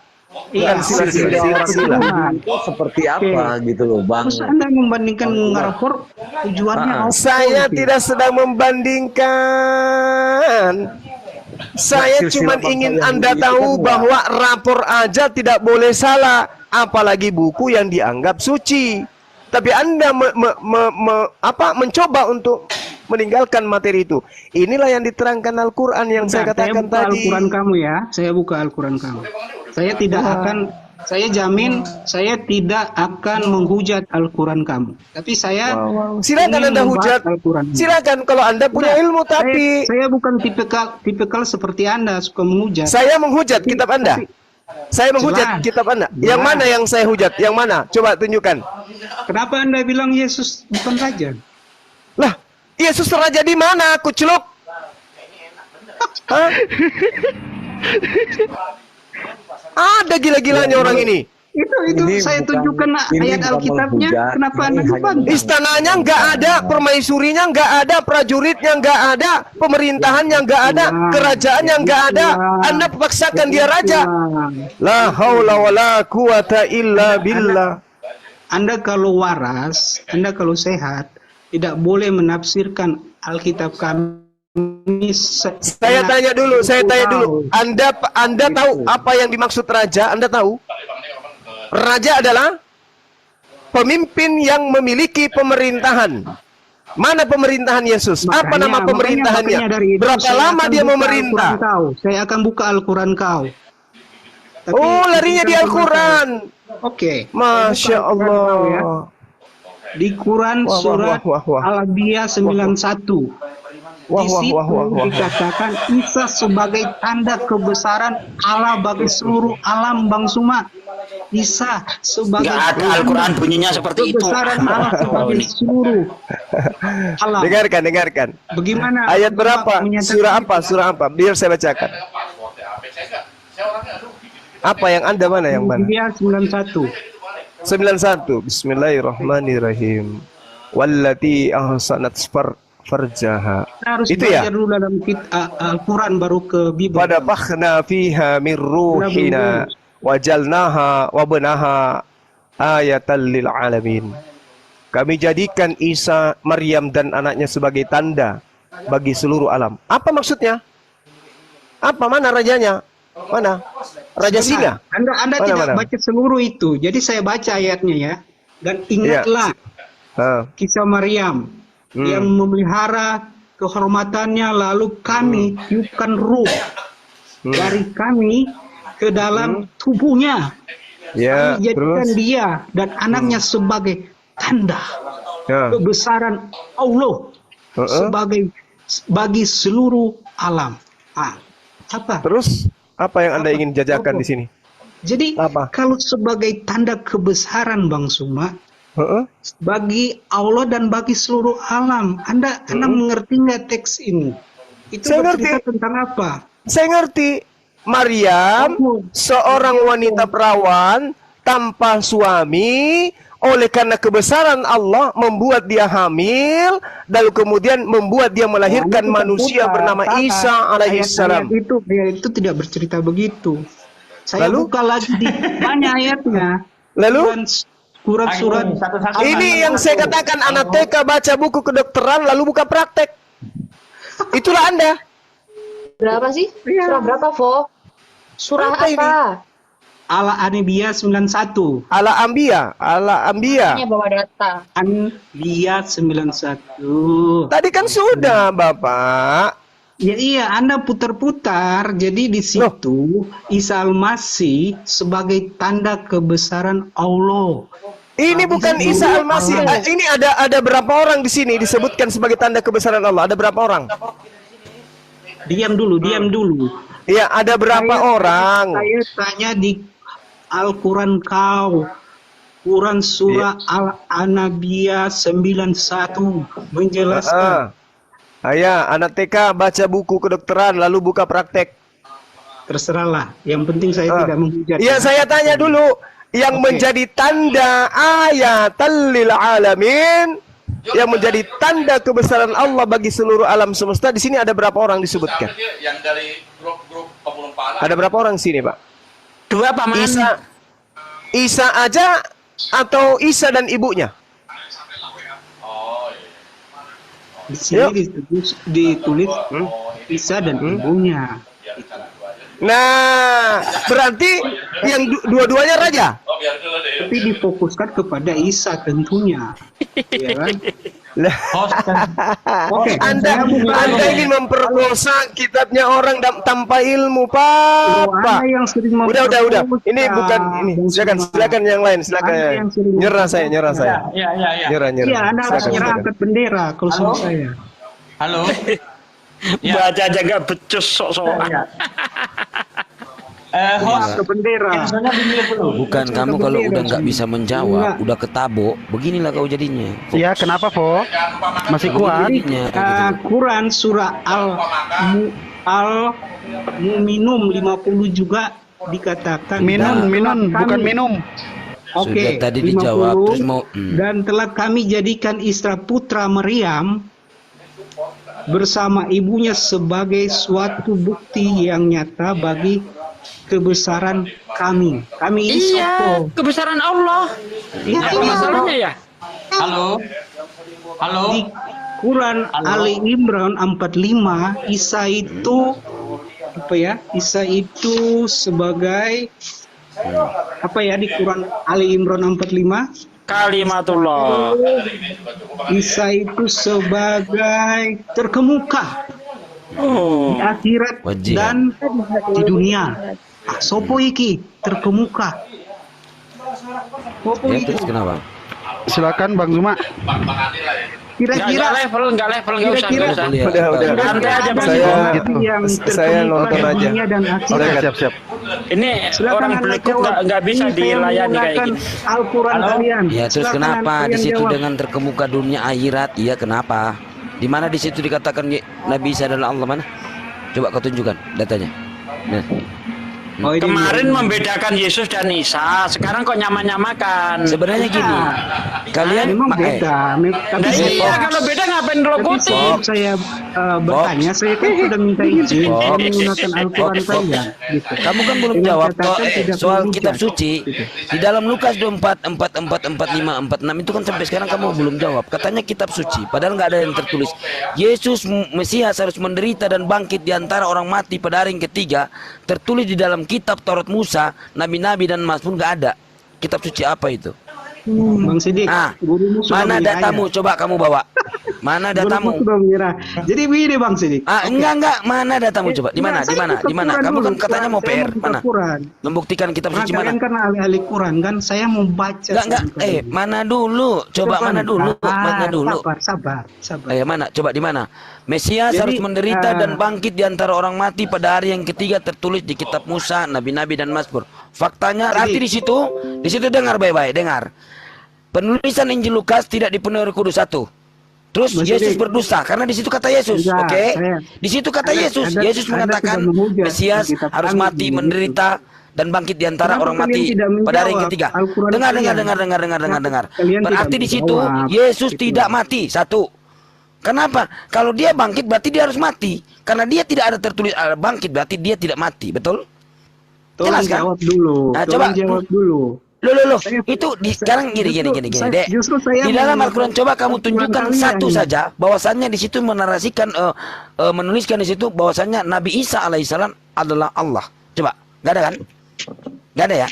Iya, Silsilah. Itu seperti apa gitu loh, Bang. Terus Anda membandingkan rapor, tujuannya apa? Saya tidak sedang membandingkan. Saya cuma ingin Anda tahu bahwa rapor aja tidak boleh salah, apalagi buku yang dianggap suci. Tapi Anda mencoba untuk meninggalkan materi itu. Inilah yang diterangkan Al-Quran yang saya katakan tadi. Al-Quran kamu ya, saya buka Al-Quran kamu. Saya tidak akan, saya jamin saya tidak akan menghujat Al-Quran kamu. Tapi saya silakan Anda hujat. Silakan kalau Anda punya ilmu, tapi saya bukan tipikal seperti Anda suka menghujat. Saya menghujat kitab Anda. Saya menghujat kitab Anda. Yang mana yang saya hujat? Yang mana? Coba tunjukkan. Kenapa Anda bilang Yesus bukan raja? Lah, Yesus raja di mana? Kuceluk. Hah? Ada gila-gilanya orang ini. Itu saya tunjukkan ayat Alkitabnya. Kenapa Anda membantah? Istananya nggak ada, permaisurinya nggak ada, prajuritnya nggak ada, pemerintahannya nggak ada, kerajaannya nggak ada. Anda paksakan dia raja. La haula wala quwata illa billah. Anda kalau waras, Anda kalau sehat, tidak boleh menafsirkan Alkitab kami. Saya tanya dulu. Anda tahu apa yang dimaksud raja? Anda tahu? Raja adalah pemimpin yang memiliki pemerintahan. Mana pemerintahan Yesus? Apa nama pemerintahannya? Berapa lama dia memerintah? Saya akan buka Al-Quran kau. Larinya di Al-Quran. Oke. Masya Allah. Ya. Di Quran surat Al-Anbiya 91. Di situ dikatakan Isa sebagai tanda kebesaran Allah bagi seluruh alam, Bang Suma. Isa sebagai Al-Quran bunyinya seperti itu. Kebesaran Allah sebagai seluruh alam. Dengarkan. Bagaimana? Ayat berapa? Surah apa? Biar saya bacakan. Apa yang Anda mana yang mana? 91. 91. Bismillahirrahmanirrahim. Wallati ahsanat farjaha. Harus itu ya. Dulu dalam Al-Quran baru ke Bible. Pada bakhna fiha min ruhina wajalnaha wabnaha ayatan lil alamin. Kami jadikan Isa, Maryam dan anaknya sebagai tanda bagi seluruh alam. Apa maksudnya? Apa mana rajanya? Mana? Raja singa? Anda tidak baca seluruh itu. Jadi saya baca ayatnya ya. Dan ingatlah kisah Maryam yang memelihara kehormatannya, lalu kami tiupkan ruh dari kami ke dalam tubuhnya. Ya, kami jadikan dia dan anaknya sebagai tanda kebesaran Allah sebagai bagi seluruh alam. Apa? Terus apa yang Anda ingin jajakan di sini? Jadi kalau sebagai tanda kebesaran, Bang Suma, bagi Allah dan bagi seluruh alam. Anda mengerti nggak teks ini? Itu bercerita tentang apa? Saya ngerti. Maryam, seorang wanita perawan tanpa suami, oleh karena kebesaran Allah membuat dia hamil, lalu kemudian membuat dia melahirkan manusia bernama Isa alaihissalam. Itu tidak bercerita begitu. Saya buka lagi di banyak ayatnya. Lalu surat ini yang saya katakan, anak TK baca buku kedokteran lalu buka praktek. Itulah Anda. Berapa sih? Iya. Surah berapa, Vo? Surah Apa ini? apa? Al-Anbiya 91. Al-Anbiya. Ini bawa data. Anbiya 91. Tadi kan sudah, Bapak. Ya iya, Anda putar-putar. Jadi di situ Isa Al-Masih sebagai tanda kebesaran Allah. Ini bukan Isa Al-Masih. Ini ada berapa orang di sini disebutkan sebagai tanda kebesaran Allah? Ada berapa orang? Diam dulu, diam dulu. Iya, ada berapa orang? Saya tanya di Al-Quran kau. Quran surah Al-Anbiya 91 menjelaskan. Ya, anak TK baca buku kedokteran lalu buka praktek. Terserahlah. Yang penting saya tidak menghujat. Iya, saya tanya dulu. Yang menjadi tanda ayatan lil alamin, yang menjadi tanda kebesaran Allah bagi seluruh alam semesta, di sini ada berapa orang disebutkan? Yang dari grup-grup pemulung pala. Ada berapa orang di sini, Pak? 2 paman. Isa aja atau Isa dan ibunya? Di sini ditulis Isa dan ibunya. Nah, berarti yang dua-duanya raja. Tapi difokuskan kepada Isa tentunya. Ya kan? Oke, Anda ingin memperkosa kitabnya orang tanpa ilmu, Pak. Anda yang sering Udah. Ini bukan ini. Silakan yang lain, silakan. Nyerah saya. Ya. Nyerah. Iya, Anda harus Silakan. nyerah angkat bendera kalau sama saya. Halo. Ya. Baca aja gak becus sok-sokan. Host, Ke bendera. misalnya dimilih dulu. Bukan kamu kalau udah nggak bisa menjawab, udah ketabok, beginilah kau jadinya. Iya, kenapa, Po? Masih kuat? Jadinya, kayak gitu. Quran surah Al-Mu'minun 50 juga dikatakan Minun, bukan minum. Oke, Sudah tadi dijawab, 50, terus mau dan telah kami jadikan Isra putra Maryam bersama ibunya sebagai suatu bukti yang nyata bagi kebesaran kami. Kami ini Iya, siapa? kebesaran Allah. Ya, Apa masalahnya ya? Halo. Di Quran Ali Imran 45, Isa itu apa ya? Isa itu sebagai apa ya di Quran Ali Imran 45? Kalimatullah. Isa itu sebagai terkemuka di akhirat Wajib. dan di dunia. Sopo iki terkemuka. Sopo ya iki? terus kenapa? Silakan Bang Zuma. Kira-kira Nggak level, nggak usah. Udah. Santai aja, Bang. yang Saya terkemuka nonton di aja. dunia dan akhirat. Siap. Ini Silakan orang Anda berikut jawab. nggak bisa Ini saya dilayani kayak menggunakan gini. Al-Quran kalian. Ya terus Silakan kenapa kalian di situ jawab. dengan terkemuka dunia akhirat? Iya kenapa? Di mana di situ dikatakan Nabi Isa adalah Allah mana? Coba kau tunjukkan datanya. Nah. Oh, ini Kemarin dia. membedakan Yesus dan Isa, sekarang kok nyamakan. Sebenarnya gini, kalian memang beda. Tapi Nah, saya- iya, kalau beda ngapain Tapi robotin? sebelum saya bertanya, saya kan sudah minta izin Box. saya menggunakan Al-Quran Box. kalian. Gitu. Kamu kan belum Dengan jawab catatan kok tidak soal menghujat. kitab suci Gitu. di dalam Lukas 24, 44, 45, 46 itu kan sampai sekarang kamu belum jawab. Katanya kitab suci, padahal nggak ada yang tertulis. Yesus Mesias harus menderita dan bangkit di antara orang mati pada hari yang ketiga. Tertulis di dalam kitab Taurat Musa, nabi-nabi dan Mazmur nggak ada. Kitab suci apa itu? Bang Sidik, Ah, gurumu sudah mana menyerah. datamu? Coba kamu bawa. Mana Gurumu datamu? sudah menyerah. Jadi begini Bang Sidik. Enggak. Mana datamu coba? Di mana? Di mana? Di mana? Kamu kan katanya mau PR. Mana? Quran. Membuktikan kitab Nah, suci mana? kalian kan ahli-ahli Quran kan, saya mau baca. Enggak. sebentar. Mana dulu? Coba Sabar, mana dulu? Mana dulu? Sabar. Mana? Coba di mana? Mesias Jadi, harus menderita dan bangkit di antara orang mati pada hari yang ketiga tertulis di kitab Musa, nabi-nabi dan Mazmur. Faktanya arti di situ dengar baik-baik, dengar. Penulisan Injil Lukas tidak dipenuhi Roh Kudus satu. Terus Mas Yesus Sidik. berdusta karena di situ kata Yesus, Enggak, oke? saya- Di situ kata Anda- Yesus. Anda- Yesus Anda mengatakan tidak menghujat Mesias kitab harus kami mati, begitu. menderita dan bangkit di antara Kenapa orang kalian mati tidak pada hari yang menjawab ketiga. Al-Quran Dengar. kalian? Kalian Berarti tidak di situ menjawab, Yesus gitu. tidak mati satu. Kenapa? Kalau dia bangkit berarti dia harus mati. Karena dia tidak ada tertulis bangkit berarti dia tidak mati, betul? Tolong Jelas kan? jawab dulu. Nah, Tolong coba. jawab dulu. Loh, Saya- itu sekarang gini, Dek. Justru saya Di dalam mau- Al-Quran coba kamu tunjukkan kalian. satu saja bahwasannya di situ menarasikan, menuliskan di situ bahwasannya Nabi Isa alaihissalam adalah Allah. Coba, nggak ada kan? Nggak ada ya?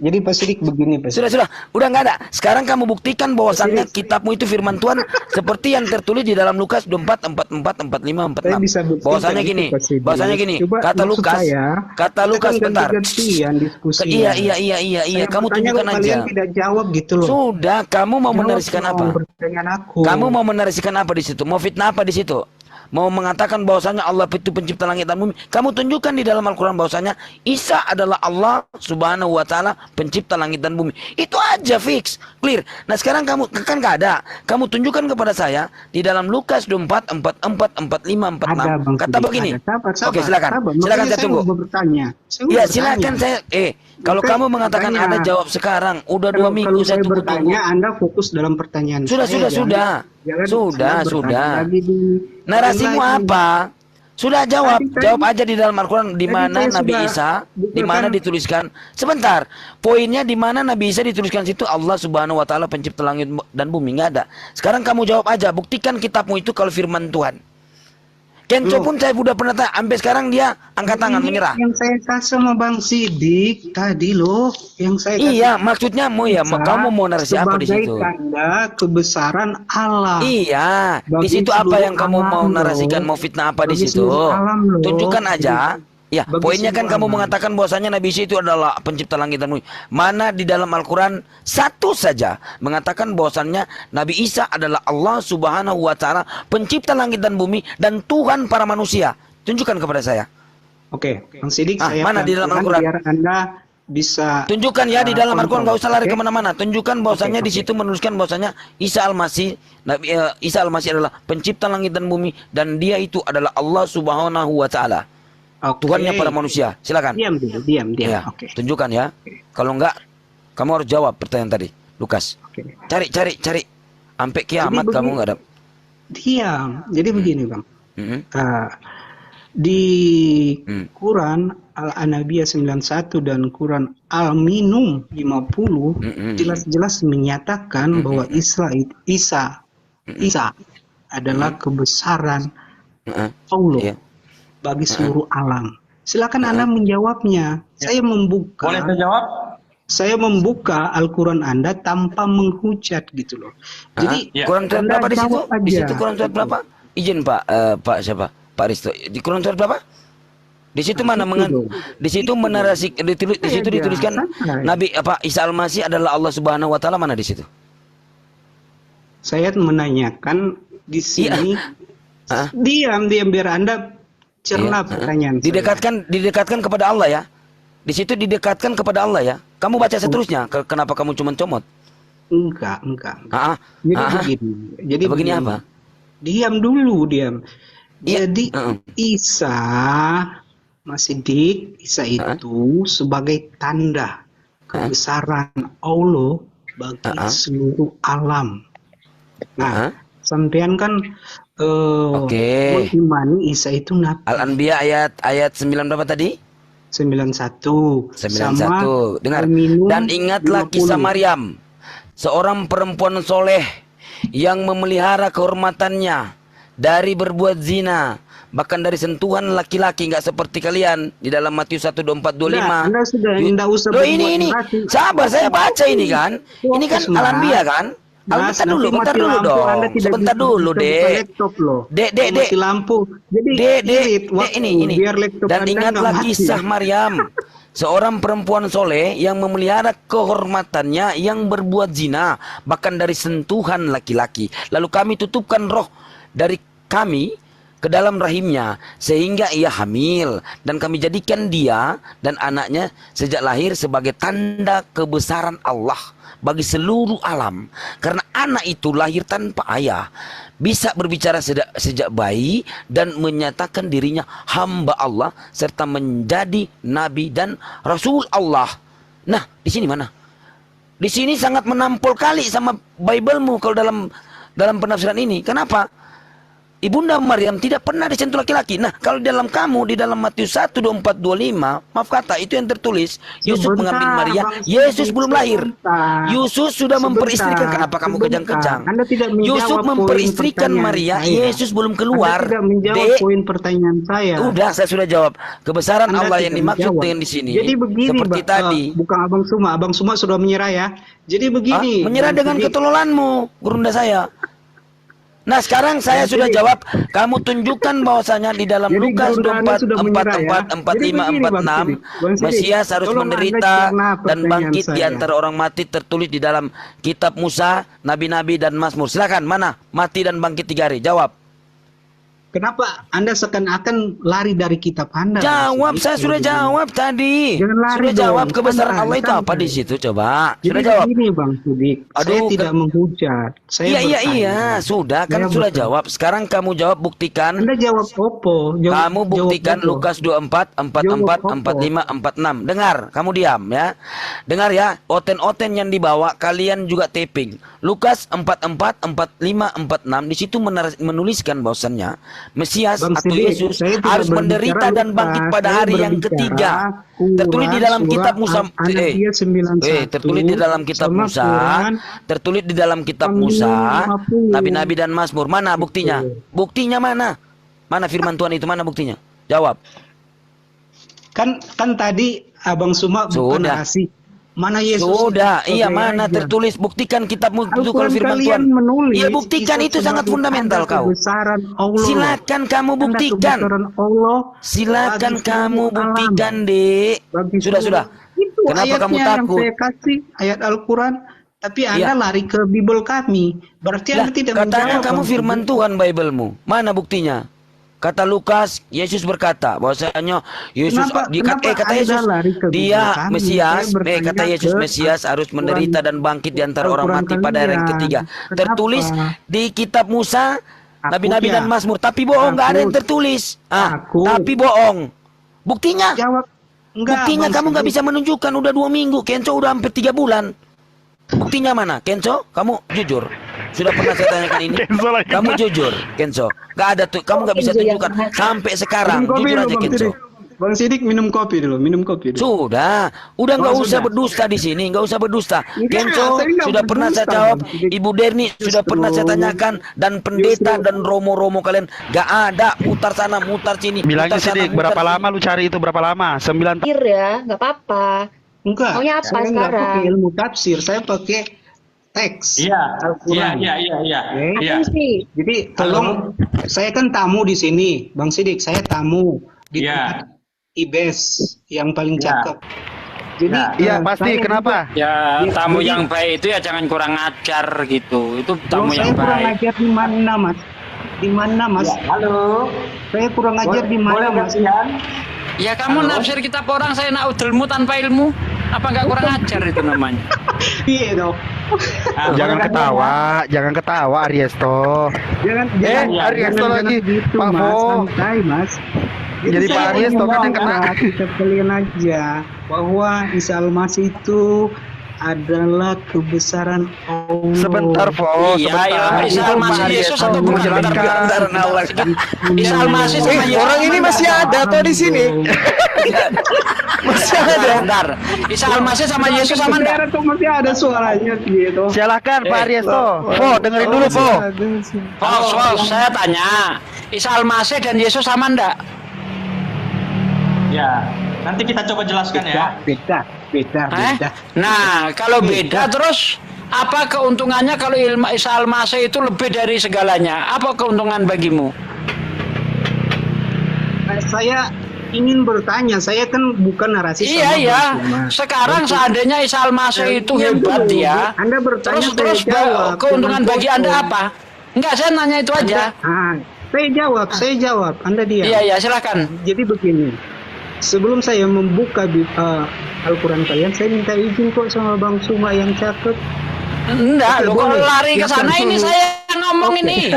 Jadi Pak Sidik begini Pak Sidik. Sudah, udah nggak ada. Sekarang kamu buktikan bahwasannya kitabmu itu firman Tuhan seperti yang tertulis di dalam Lukas 24, 44, 45, 46. Saya bisa buktikan Bahwasannya itu, gini, Pak Sidik. bahwasannya gini. Coba Kata maksud Lukas, saya, kata kita Lukas kan bentar. ganti-gantian diskusinya. Iya. Saya Kamu bertanya tunjukkan kok aja. Kalian tidak jawab gitu loh. Sudah, kamu mau Jawab menarasikan dong apa? pertanyaan aku. Kamu mau menarasikan apa di situ? Mau fitnah apa di situ? Mau mengatakan bahwasanya Allah itu pencipta langit dan bumi. Kamu tunjukkan di dalam Al-Quran bahwasanya Isa adalah Allah subhanahu wa ta'ala pencipta langit dan bumi. Itu aja fix, clear. Nah sekarang kamu kan nggak ada. Kamu tunjukkan kepada saya di dalam Lukas 24, 44, 45, 46. Ada, Bang Kata Sidik, begini. ada. Sabar. Oke silakan. Sabar. Silakan Makanya saya tunggu. mau bertanya. Saya mau Iya bertanya. silakan saya. Kalau Makanya kamu mengatakan bertanya. ada jawab sekarang. Udah Kalau 2 minggu saya tunggu. bertanya, Anda fokus dalam pertanyaan Sudah. Jangan saya bertanya lagi di Narasimu lagi. apa? Sudah jawab, Tadi- jawab aja di dalam Al-Quran di Tadi mana saya Nabi sudah Isa, di bukakan- mana dituliskan. Sebentar, poinnya di mana Nabi Isa dituliskan situ Allah Subhanahu wa taala pencipta langit dan bumi, nggak ada. Sekarang kamu jawab aja, buktikan kitabmu itu kalau firman Tuhan. Kenco pun saya udah pernah tanya, sampai sekarang dia angkat tangan Ini menyerah. Yang saya kasih sama Bang Sidik tadi loh, yang saya kasih Iya, maksudnya kamu mau narasi apa di situ? sebagai tanda kebesaran Allah. Iya, di Bagi situ apa yang kamu seluruh mau alam narasikan, loh. mau fitnah apa di Bagi situ? seluruh alam loh. Tunjukkan aja. Ya, Bagi poinnya kan seluruh kamu alam. mengatakan bahwasanya Nabi Isa itu adalah pencipta langit dan bumi. Mana di dalam Al-Quran satu saja mengatakan bahwasannya Nabi Isa adalah Allah Subhanahu wa taala pencipta langit dan bumi dan Tuhan para manusia. Tunjukkan kepada saya. Oke, Bang Sidik, saya mana di dalam pelan-pelan Al-Quran? biar Anda bisa Tunjukkan ya di dalam Al-Quran, kontrol. nggak usah lari Oke? kemana-mana. Tunjukkan bahwasanya Oke, di situ menuliskan bahwasanya Isa Al-Masih, Isa Al-Masih adalah pencipta langit dan bumi dan dia itu adalah Allah Subhanahu wa taala. Oke. Tuhannya para manusia. Silakan. Diam dulu, diam. Ya, Oke. tunjukkan ya. Kalau enggak, kamu harus jawab pertanyaan tadi, Lukas. Oke. Cari. Sampai kiamat Jadi kamu begini- enggak ada. Diam. Jadi begini, Bang. Mm-mm. Di Quran Al-Anabiyah 91 dan Quran Al-Minum 50 jelas-jelas menyatakan bahwa Isa adalah kebesaran Allah Iya. bagi seluruh alam. Silakan Anda menjawabnya. Saya membuka. Boleh saya jawab? Saya membuka Al-Quran Anda tanpa menghujat gitu loh. Jadi Quran surat Anda berapa di situ? jawab aja. Di situ Quran surat berapa? Izin Pak siapa? Pak Risto. Di Quran surat berapa? Di situ mana di situ di situ dituliskan Nabi Isa Al-Masih adalah Allah Subhanahu wa taala, mana di situ? Saya menanyakan di sini. Diam biar Anda cerna pertanyaan saya. Didekatkan kepada Allah ya. Di situ didekatkan kepada Allah ya. Kamu baca seterusnya. Kenapa kamu cuma comot? Enggak. Jadi begini apa? Diam dulu. Jadi Isa itu sebagai tanda kebesaran Allah bagi seluruh alam. Nah, sampean kan mengimani Isa itu nabi. Al-Anbiya ayat 9 berapa tadi? 91. 91. Dengar. Al-Minum Dan ingatlah 50. kisah Maryam, seorang perempuan soleh yang memelihara kehormatannya dari berbuat zina, bahkan dari sentuhan laki-laki, nggak seperti kalian di dalam Matius 1, 24, 25. Nah, Anda sudah tidak usah Loh, berbuat ini narasi. sabar, saya baca ini kan. Ini kan Fokus, Mas. Al-Anbiya kan? Mas, Bentar nanti dulu mati dong. lampu, Anda tidak Sebentar bisa dulu, buka Dek. laptop loh. Dek. Mati lampu. Jadi irit waktu, Ini. biar laptop Dan Anda ingatlah nggak mati. kisah Maryam, seorang perempuan soleh yang memelihara kehormatannya yang berbuat zina, bahkan dari sentuhan laki-laki. Lalu kami tutupkan roh dari kami ke dalam rahimnya sehingga ia hamil, dan kami jadikan dia dan anaknya sejak lahir sebagai tanda kebesaran Allah bagi seluruh alam, karena anak itu lahir tanpa ayah, bisa berbicara sejak bayi dan menyatakan dirinya hamba Allah serta menjadi nabi dan rasul Allah. Nah, di sini mana? Di sini sangat menampol kali sama Bible-mu kalau dalam penafsiran ini. Kenapa? Ibunda Maryam tidak pernah disentuh laki-laki. Nah, kalau di dalam kamu, di dalam Matius 1, 24, 25, maaf kata, itu yang tertulis. Yusuf mengambil Maria, Yesus belum lahir. Yusuf sudah memperistrikan. Kenapa kamu kejang-kejang? Anda tidak menjawab Yusuf memperistrikan poin Maria, pertanyaan saya. Yesus belum keluar. Anda tidak menjawab poin pertanyaan saya. Udah, saya sudah jawab. Kebesaran Anda Allah yang tidak dimaksud menjawab. dengan di sini. Jadi begini, seperti tadi. bukan Abang Suma sudah menyerah ya. Jadi begini. Menyerah dengan ketololanmu, gurunda saya. Nah, sekarang saya sudah jawab. Kamu tunjukkan bahwasanya di dalam Jadi Lukas gurunda Anda 24, sudah menyerah 44, ya. 45, Jadi begini, Bang 46, Sidik. Bang Sidik, Mesias harus tolong Anda menderita cerna dan pertanyaan bangkit di saya. antara orang mati, tertulis di dalam kitab Musa, nabi-nabi dan Mazmur. Silakan, mana mati dan bangkit 3 hari? Jawab. Kenapa Anda seakan-akan lari dari kitab Anda? Jawab, Bang saya Sidik? sudah jawab tadi. Jangan lari Sudah dong. jawab kebesaran Santai, Allah itu apa santai. di situ? Coba. Jadi Sudah jawab. begini Bang Sidik, saya Aduh, tidak menghujat. Saya Iya, bertanya. sudah kan Saya sudah bertanya. jawab. Sekarang kamu jawab, buktikan. Anda jawab opo. Kamu buktikan Lukas 24, 44, Jawab 45, 46. Dengar, kamu diam ya. Dengar ya, oten-oten yang dibawa kalian juga taping. Lukas 44, 45, 46 di situ menuliskan bahwasannya Mesias Bang atau Sidik, Yesus saya tidak harus berbicara menderita dan Lukas, bangkit pada saya hari yang berbicara ketiga. Tertulis di dalam kitab Musa. Anania 91, Tertulis di dalam kitab sama Musa. Quran Tertulis di dalam kitab 50. Musa. Nabi-nabi dan Mazmur. Mana buktinya? Buktinya mana? Mana firman Tuhan itu? Mana buktinya? Jawab. Kan tadi Abang Suma bukan Sudah. narasi. Mana Yesus? Sudah, iya Oke, mana aja. tertulis, buktikan kitabmu itu kalau Al-Quran firman kalian Tuhan. menulis, Iya buktikan itu sangat sebagai fundamental tanda kau. kebesaran Allah. Silakan kamu Tanda buktikan. kebesaran Allah Silakan bagi kamu seluruh buktikan, alam. Dek. Bagi Sudah, seluruh- sudah. Itu Kenapa ayatnya kamu yang takut? saya kasih, ayat Al-Quran. Tapi Anda Iya. lari ke Bible kami. Berarti Lah, Anda tidak katanya menjawab, kamu Bang. firman Tuhan Biblemu. Mana buktinya? Kata Lukas, Yesus berkata bahwasanya Yesus Kenapa kata Anda Yesus lari ke dia Bible kami? Mesias, Saya bertanya kata Yesus ke Mesias harus Al-Quran. menderita dan bangkit di antara orang Al-Quran mati pada hari yang kalian. ketiga. Kenapa? Tertulis di kitab Musa, nabi-nabi ya. dan Mazmur, tapi bohong, nggak ada yang Takut. tertulis. Takut. Tapi bohong. Buktinya? Jawab. Enggak, Buktinya Bang kamu nggak Sidik. bisa menunjukkan, udah 2 minggu, Kenco udah hampir 3 bulan. Buktinya mana? Kenco, kamu jujur. Sudah pernah saya tanyakan ini. Kamu jujur, Kenco. Gak ada tuh, kamu nggak bisa tunjukkan sampai sekarang. Minum kopi Jujur dulu, aja, Bang Kenco. Sidik. Bang Sidik minum kopi dulu, minum kopi dulu. Sudah nggak Oh, usah sudah. berdusta di sini, nggak usah berdusta. Enggak, Kenco saya nggak sudah pernah saya berdusta, jawab, Bang Sidik. Ibu Derni sudah pernah saya tanyakan, dan pendeta dan romo-romo kalian nggak ada, mutar sana, mutar sini. Bilangnya mutar sana, Sidik, mutar berapa sini. lama lu cari itu, berapa lama? 9 tahun. Pikir ya, nggak apa-apa. Enggak, Maunya apa saya nggak sekarang? pakai ilmu tafsir, saya pakai teks Iya, Al-Quran. iya. Apa sih? Jadi tolong, saya kan tamu di sini, Bang Sidik, saya tamu di Iya. tempat IBES yang paling Iya. cakep. Jadi Iya, eh, pasti. saya Kenapa? Ya, Ya, tamu jadi- yang baik itu ya jangan kurang ajar gitu. Itu juga- tamu Loh, yang saya kurang baik. ajar di mana, Mas? Di mana, Mas? Halo. Saya kurang ajar di mana, Mas? Ya kamu nafsir kitab orang, saya nak udelmu tanpa ilmu. Apa nggak kurang ajar itu namanya? Iya dong. Jangan ketawa, Ariesto. Jangan, Ariesto lagi. gitu, Pak Mas. Mo. Santai, Mas. Jadi Pak Ariesto kan yang kena. Kita kalian aja bahwa Isa Al-Masih itu adalah kebesaran Allah. Sebentar, Po. Iya, Sebentar. iya, Isa Itu Al-Masih Pak Yesus Ariesto atau bukan? menjelaskan. Kebesaran Allah. Isa Al-Masih sama Yesus. Orang ini masih ada atau di sini? Masih ada. Bentar. Isa Al-Masih sama Yesus sama enggak? Saudara tuh masih ada suaranya gitu. Silakan Pak Ariesto. Po, dengerin dulu, Po. Pos, saya tanya. Isa Al-Masih dan Yesus sama enggak? Ya, nanti kita coba jelaskan ya. Beda. Nah, kalau beda terus apa keuntungannya kalau ilmu Isa Al-Masih itu lebih dari segalanya? Apa keuntungan bagimu? Saya ingin bertanya, saya kan bukan narasi Iya, sama iya. Bang Sulaiman. Sekarang seandainya Isa Al-Masih itu Diam hebat dulu. ya. Anda bertanya, Terus saya jawab. keuntungan Jangan bagi Anda potong. apa? Enggak, saya nanya itu aja. Saya jawab. Anda diam. Iya, silakan. Jadi begini, sebelum saya membuka Al-Quran kalian, saya minta izin kok sama Bang Suma yang cakep. Enggak, Oke, lo kalau boleh. lari ke sana Silakan ini dulu. saya yang ngomong ini.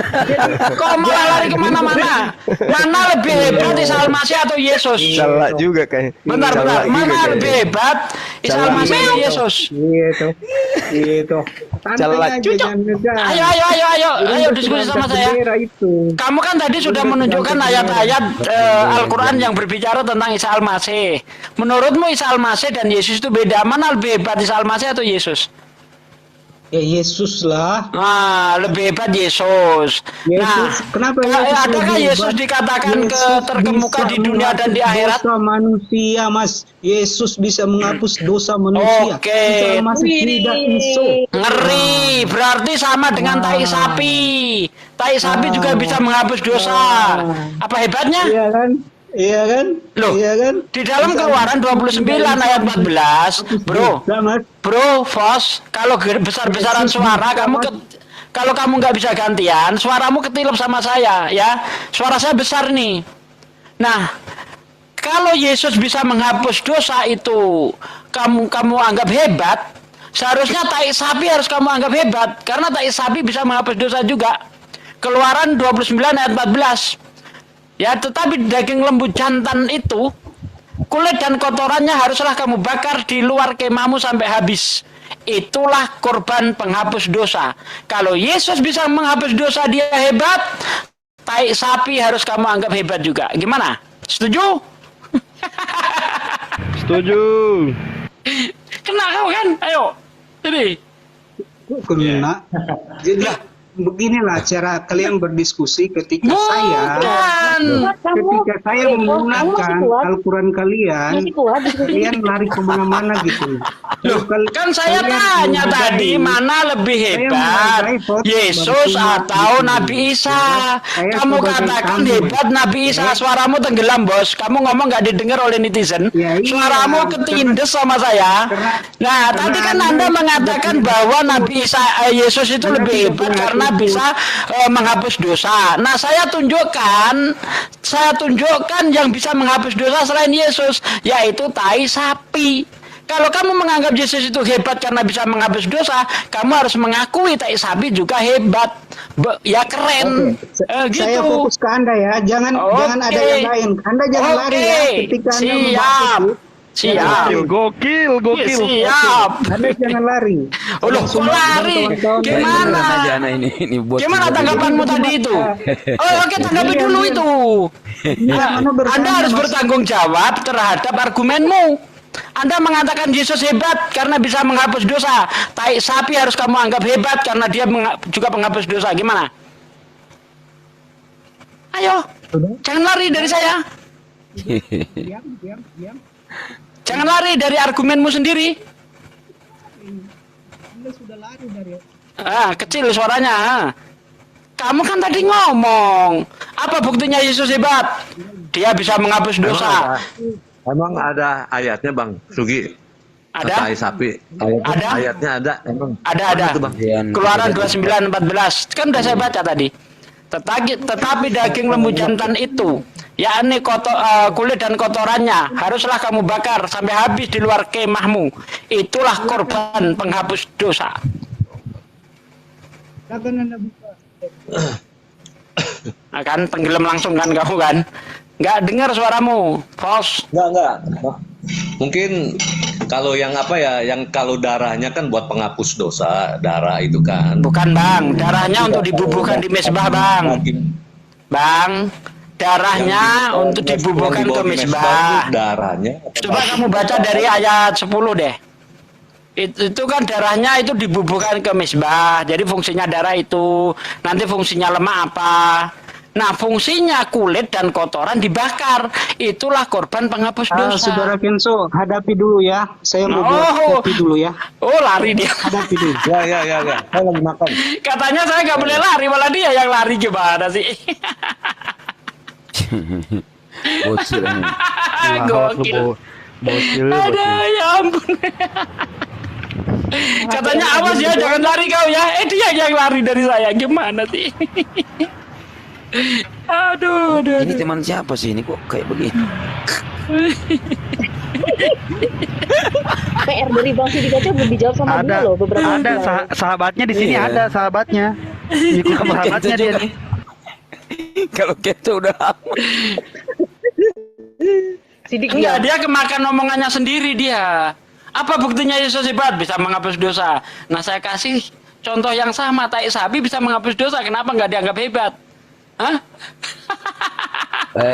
Kok malah lari kemana-mana? Mana lebih hebat Isa Al-Masih atau Yesus? Salah juga kayaknya. Bentar. Salah juga Mana kayaknya. lebih hebat Isa Salah. Al-Masih atau Yesus? Gitu. Salah, cucuk. Ayo diskusi sama saya. Kamu kan tadi sudah menunjukkan ayat-ayat Al-Quran yang berbicara tentang Isa Al-Masih. Menurutmu Isa Al-Masih dan Yesus itu beda? Mana lebih hebat Isa Al-Masih atau Yesus? Ya Yesus lah. Nah, lebih hebat Yesus. Nah, Kenapa Yesus adakah lebih Yesus hebat? dikatakan Yesus terkemuka bisa di dunia dan di menghapus akhirat? Dosa manusia, Mas. Yesus bisa menghapus dosa manusia. Oke. Isa Al-Masih tidak bisa. Ngeri, berarti sama dengan tai sapi. Tai sapi juga bisa menghapus dosa. Apa hebatnya? Iya kan? Iya kan? Loh, iya kan? di dalam Keluaran 29 ayat 14, bro, Fos, kalau besar-besaran suara kalau kamu nggak bisa gantian, suaramu ketilep sama saya, ya. Suara saya besar nih. Nah, kalau Yesus bisa menghapus dosa itu, kamu anggap hebat. Seharusnya tai sapi harus kamu anggap hebat, karena tai sapi bisa menghapus dosa juga. Keluaran 29 ayat 14. Ya, tetapi daging lembu jantan itu, kulit dan kotorannya haruslah kamu bakar di luar kemahmu sampai habis. Itulah korban penghapus dosa. Kalau Yesus bisa menghapus dosa, dia hebat. Tai sapi harus kamu anggap hebat juga. Gimana? Setuju? Setuju. Kena kau kan? Ayo. Jadi. Kena. Jadi beginilah cara kalian berdiskusi ketika saya menggunakan Al-Quran kalian lari kemana-mana gitu. Loh, kan saya tanya tadi mana lebih hebat, Yesus atau Nabi Isa? Kamu katakan hebat Nabi Isa, suaramu tenggelam bos. Kamu ngomong nggak didengar oleh netizen. Suaramu ketindes sama saya. Nah, tadi kan Anda mengatakan bahwa Nabi Isa, Yesus itu lebih hebat karena bisa menghapus dosa. Nah, saya tunjukkan yang bisa menghapus dosa selain Yesus, yaitu tai sapi. Kalau kamu menganggap Yesus itu hebat karena bisa menghapus dosa, kamu harus mengakui tai sapi juga hebat. Ya keren. Gitu. Saya fokus ke Anda ya, jangan ada yang lain. Anda jangan lari ya ketika Anda membahas. Siap. Gokil. Siap. Anda jangan lari. Oh, loh, kok lari? Gimana? Gimana tanggapanmu tadi itu? Oke, tanggapi dulu itu. Anda harus bertanggung jawab terhadap argumenmu. Anda mengatakan Yesus hebat karena bisa menghapus dosa. Tai sapi harus kamu anggap hebat karena dia juga menghapus dosa. Gimana? Ayo, jangan lari dari saya. Diam. Jangan lari dari argumenmu sendiri. Anda sudah lari dari. Kecil suaranya. Kamu kan tadi ngomong, apa buktinya Yesus hebat? Dia bisa menghapus dosa. Emang ada ayatnya Bang Sugi? Ada? Tai sapi. Ada? Ayatnya ada emang. Ada. Itu, Bang? Keluaran 29:14. Kan udah saya baca tadi. Tetapi daging lembu jantan itu, yakni kulit dan kotorannya, haruslah kamu bakar sampai habis di luar kemahmu. Itulah korban penghapus dosa. Nah, kan tenggelam langsung kan kamu kan? Nggak dengar suaramu, Fos. Enggak. Mungkin kalau yang kalau darahnya kan buat penghapus dosa, darah itu kan. Bukan Bang, darahnya untuk dibubuhkan di mezbah Bang. Bang, darahnya untuk dibubuhkan ke mezbah. Darahnya. Coba kamu baca dari ayat 10 deh. Itu kan darahnya itu dibubuhkan ke mezbah. Jadi fungsinya darah itu, nanti fungsinya lemak apa? Nah, fungsinya kulit dan kotoran dibakar. Itulah korban penghapus dosa. Saudara Kenso, hadapi dulu ya. Saya mau hadapi dulu ya. Oh, lari dia. Hadapi dulu. Ya. Saya lagi makan. Katanya saya nggak boleh lari, malah dia yang lari. Gimana sih? Bocil ini. Gokil. Ada, ya ampun. Katanya awas ya, jangan lari kau ya. Dia yang lari dari saya. Gimana sih? Aduh. Ini teman siapa sih ini kok kayak begini? PR dari Bang Sidi Kaca belum dijawab sama dia loh beberapa Ada sahabatnya di sini, ada sahabatnya. Ikut berangkatnya dia nih. Kalau Kenzo udah lama. Enggak, dia kemakan omongannya sendiri dia. Apa buktinya Yesus hebat bisa menghapus dosa? Nah, saya kasih contoh yang sama, tai sapi bisa menghapus dosa, kenapa nggak dianggap hebat? Hah?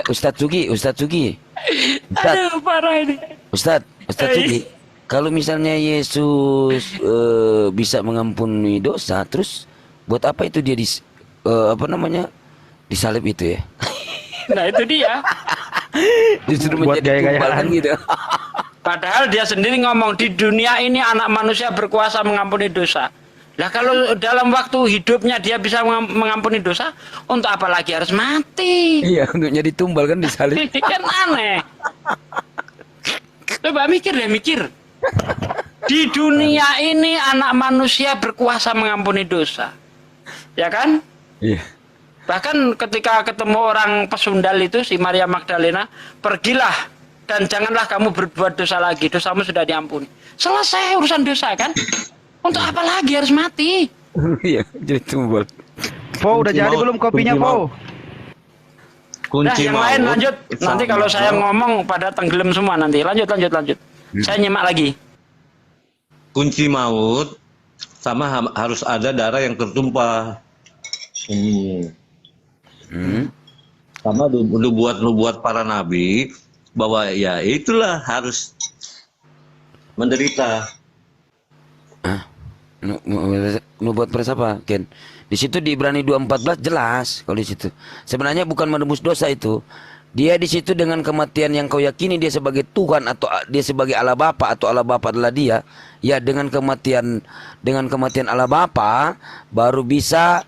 Ustadz Sugi. Aduh, parah ini. Ustadz Sugi. Kalau misalnya Yesus bisa mengampuni dosa, terus buat apa itu dia disalib itu ya? Nah, itu dia. Disuruh Buat menjadi tumbal gaya-gayaan kan gitu. Padahal dia sendiri ngomong di dunia ini anak manusia berkuasa mengampuni dosa. Lah kalau dalam waktu hidupnya dia bisa mengampuni dosa, untuk apa lagi harus mati? Iya, untuk jadi tumbal kan disalib. Kan aneh. Coba mikir. Di dunia ini anak manusia berkuasa mengampuni dosa. Ya kan? Iya. Bahkan ketika ketemu orang pesundal itu, si Maria Magdalena, pergilah dan janganlah kamu berbuat dosa lagi, dosamu sudah diampuni. Selesai urusan dosa kan? Untuk apa lagi harus mati? Iya, jadi tumbal. Po, udah jadi belum kopinya, Po? Nah, yang lain lanjut. Nanti kalau saya ngomong pada tenggelam semua nanti. Lanjut. Saya nyimak lagi. Kunci maut sama harus ada darah yang tertumpah. Sama nubuat para nabi bahwa ya itulah harus menderita. Nubuat pada siapa, Ken? Di situ di Ibrani 2:14 jelas kalau di situ. Sebenarnya bukan menebus dosa itu. Dia di situ dengan kematian yang kau yakini dia sebagai Tuhan atau dia sebagai Allah Bapa atau Allah Bapa adalah dia. Ya dengan kematian Allah Bapa baru bisa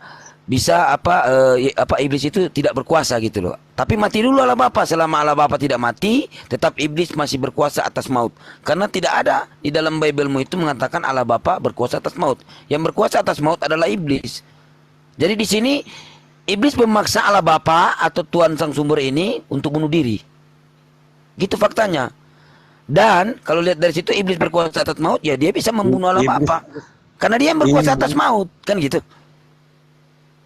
iblis itu tidak berkuasa gitu loh. Tapi mati dulu Allah Bapa. Selama Allah Bapa tidak mati, tetap iblis masih berkuasa atas maut. Karena tidak ada di dalam Biblemu itu mengatakan Allah Bapa berkuasa atas maut. Yang berkuasa atas maut adalah iblis. Jadi di sini iblis memaksa Allah Bapa atau Tuhan Sang Sumber ini untuk bunuh diri. Gitu faktanya. Dan kalau lihat dari situ iblis berkuasa atas maut, ya dia bisa membunuh Allah Bapa. Karena dia yang berkuasa atas maut, kan gitu.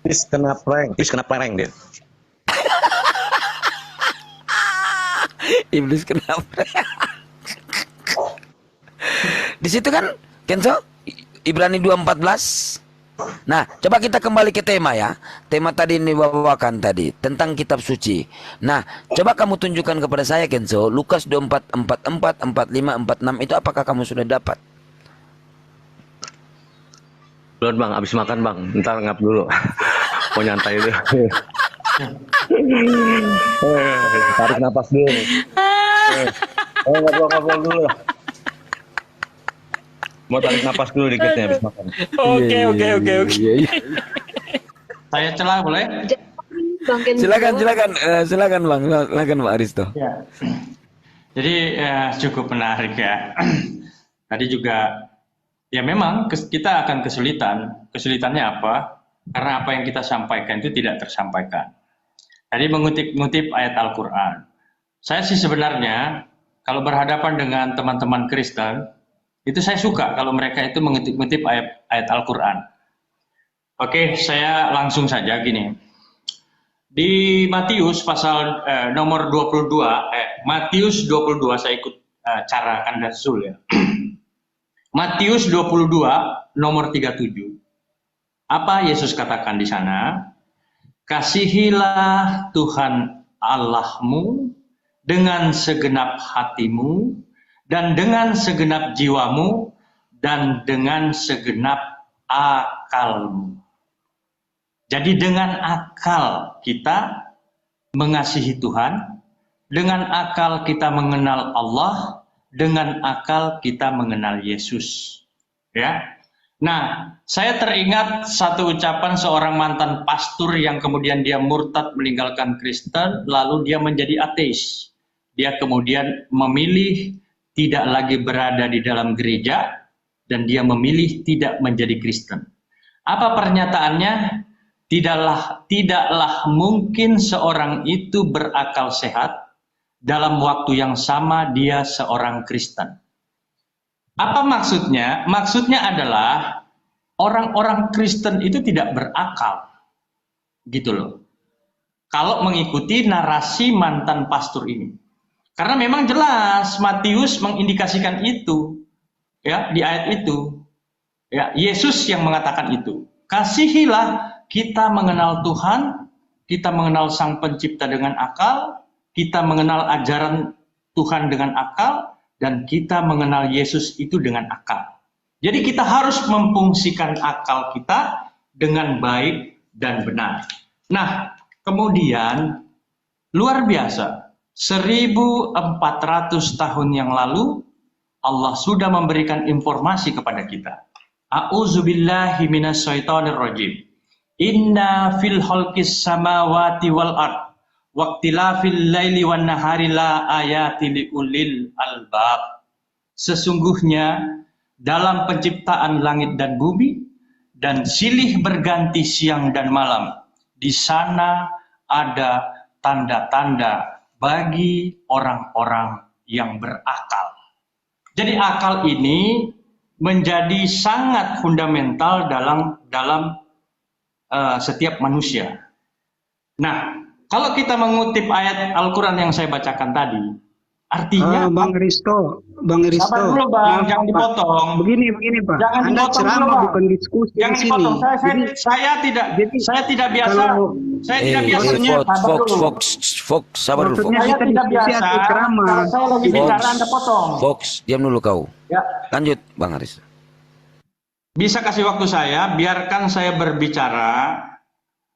Iblis kena prank dia. Iblis kena prank. Di situ kan, Kenzo, Ibrani 2:14. Nah, coba kita kembali ke tema ya. Tema tadi ini dibawakan tadi tentang kitab suci. Nah, coba kamu tunjukkan kepada saya, Kenzo, Lukas 24:44, 45, 46 itu apakah kamu sudah dapat? Belum Bang, habis makan Bang. Ntar ngap dulu. Mau nyantai dulu. Tarik napas dulu. Ngobrol dulu. Mau tarik napas dulu dikitnya habis makan. Oke. Saya celah boleh? Silakan Bang Pak Aristo. Ya. Jadi cukup menarik ya. Tadi juga ya memang kita akan kesulitan. Kesulitannya apa? Karena apa yang kita sampaikan itu tidak tersampaikan. Tadi mengutip ayat Al-Quran. Saya sih sebenarnya kalau berhadapan dengan teman-teman Kristen, itu saya suka kalau mereka itu mengutip ayat Al-Quran. Oke, saya langsung saja gini. Di Matius pasal nomor 22, Matius 22 saya ikut cara Anda Sul ya. Matius 22 nomor 37. Apa Yesus katakan di sana? Kasihilah Tuhan Allahmu dengan segenap hatimu dan dengan segenap jiwamu dan dengan segenap akalmu. Jadi dengan akal kita mengasihi Tuhan, dengan akal kita mengenal Allah, dengan akal kita mengenal Yesus. Ya. Nah, saya teringat satu ucapan seorang mantan pastor yang kemudian dia murtad meninggalkan Kristen, lalu dia menjadi ateis. Dia kemudian memilih tidak lagi berada di dalam gereja, dan dia memilih tidak menjadi Kristen. Apa pernyataannya? Tidaklah mungkin seorang itu berakal sehat dalam waktu yang sama dia seorang Kristen. Apa maksudnya? Maksudnya adalah orang-orang Kristen itu tidak berakal, gitu loh. Kalau mengikuti narasi mantan pastor ini, karena memang jelas Matius mengindikasikan itu, ya di ayat itu, ya Yesus yang mengatakan itu. Kasihilah, kita mengenal Tuhan, kita mengenal Sang Pencipta dengan akal, kita mengenal ajaran Tuhan dengan akal, dan kita mengenal Yesus itu dengan akal. Jadi kita harus memfungsikan akal kita dengan baik dan benar. Nah, kemudian luar biasa, 1400 tahun yang lalu Allah sudah memberikan informasi kepada kita. A'udzubillahi minasyaitonirrajim. Inna fil khalqis samawati wal ard waqtilafil laili wan nahari la ayati liulil albab. Sesungguhnya dalam penciptaan langit dan bumi dan silih berganti siang dan malam, di sana ada tanda-tanda bagi orang-orang yang berakal. Jadi akal ini menjadi sangat fundamental dalam setiap manusia. Nah, kalau kita mengutip ayat Al-Quran yang saya bacakan tadi, artinya Bang Risto, sabar dulu Bang, jangan dipotong. Begini Pak, Jangan Anda dipotong ceramah dulu, Bang. bukan diskusi di Jangan sini. dipotong. Jadi, Saya tidak biasa. Saya tidak biasanya. Fox, sabar dulu, Fox. maksudnya Saya kita tidak diskusi biasa. atau ceramah. Kalau saya lagi bicara Anda potong. Fox, diam dulu kau. Ya. Lanjut, Bang Aris. Bisa kasih waktu saya, biarkan saya berbicara,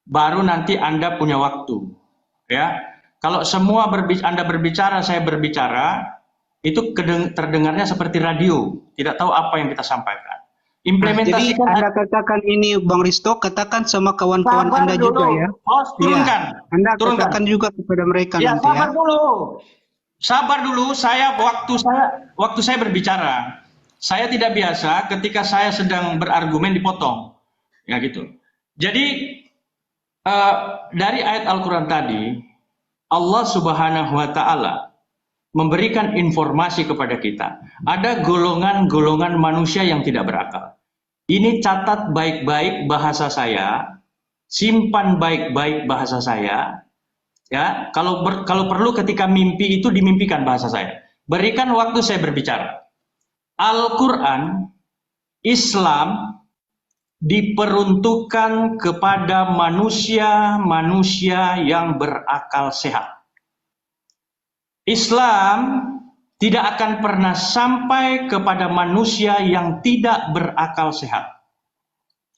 baru nanti Anda punya waktu. Ya, kalau semua Anda berbicara, saya berbicara, itu terdengarnya seperti radio, tidak tahu apa yang kita sampaikan. Jadi Implementasikan. Anda katakan ini Bang Risto, katakan sama kawan-kawan Sabar Anda dulu. juga ya. Host, turunkan. Iya, Anda Turunkan. katakan juga kepada mereka Ya, nanti ya. sabar dulu. Waktu saya berbicara, saya tidak biasa ketika saya sedang berargumen dipotong, ya gitu. Jadi dari ayat Al-Quran tadi, Allah Subhanahu Wa Taala memberikan informasi kepada kita. Ada golongan-golongan manusia yang tidak berakal. Ini catat baik-baik bahasa saya, simpan baik-baik bahasa saya. Ya, kalau perlu ketika mimpi itu dimimpikan bahasa saya. Berikan waktu saya berbicara. Al-Quran, Islam diperuntukkan kepada manusia-manusia yang berakal sehat. Islam tidak akan pernah sampai kepada manusia yang tidak berakal sehat.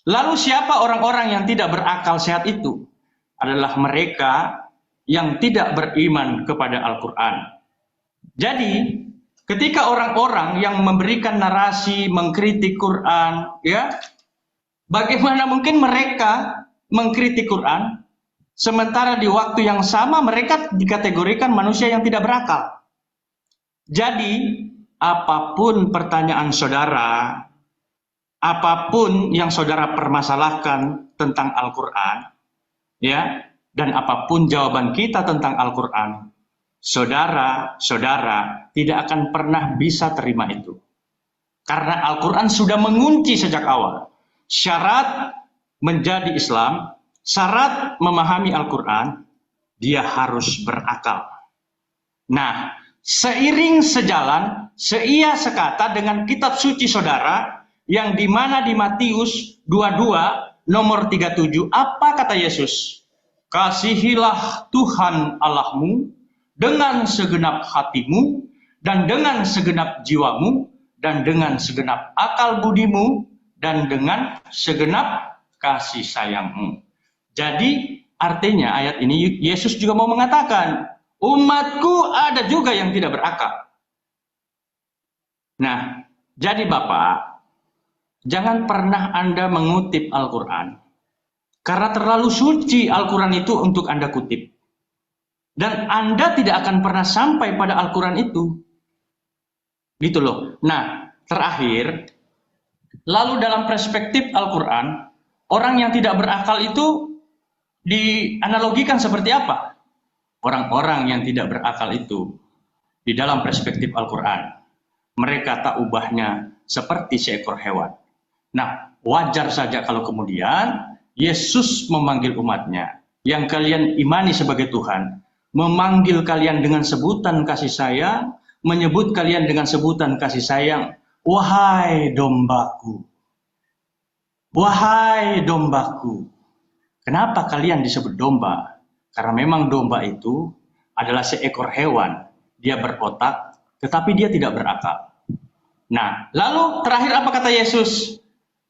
Lalu siapa orang-orang yang tidak berakal sehat itu? Adalah mereka yang tidak beriman kepada Al-Quran. Jadi, ketika orang-orang yang memberikan narasi, mengkritik Quran, ya, bagaimana mungkin mereka mengkritik Quran, sementara di waktu yang sama mereka dikategorikan manusia yang tidak berakal. Jadi, apapun pertanyaan saudara, apapun yang saudara permasalahkan tentang Al-Quran, ya, dan apapun jawaban kita tentang Al-Quran, saudara tidak akan pernah bisa terima itu. Karena Al-Quran sudah mengunci sejak awal. Syarat menjadi Islam, syarat memahami Al-Quran, dia harus berakal. Nah, seiring sejalan, seia sekata dengan kitab suci saudara, yang dimana di Matius 22 nomor 37, apa kata Yesus? Kasihilah Tuhan Allahmu dengan segenap hatimu, dan dengan segenap jiwamu, dan dengan segenap akal budimu, dan dengan segenap kasih sayangmu. Jadi artinya ayat ini Yesus juga mau mengatakan, umatku ada juga yang tidak berakal. Nah, jadi Bapak, jangan pernah Anda mengutip Al-Quran, karena terlalu suci Al-Quran itu untuk Anda kutip. Dan Anda tidak akan pernah sampai pada Al-Quran itu. Gitu loh. Nah, terakhir, lalu dalam perspektif Al-Quran, orang yang tidak berakal itu dianalogikan seperti apa? Orang-orang yang tidak berakal itu di dalam perspektif Al-Quran, mereka tak ubahnya seperti seekor hewan. Nah, wajar saja kalau kemudian Yesus memanggil umatnya yang kalian imani sebagai Tuhan, memanggil kalian dengan sebutan kasih sayang, menyebut kalian dengan sebutan kasih sayang, wahai dombaku, wahai dombaku. Kenapa kalian disebut domba? Karena memang domba itu adalah seekor hewan. Dia berotak, tetapi dia tidak berakal. Nah, lalu terakhir apa kata Yesus?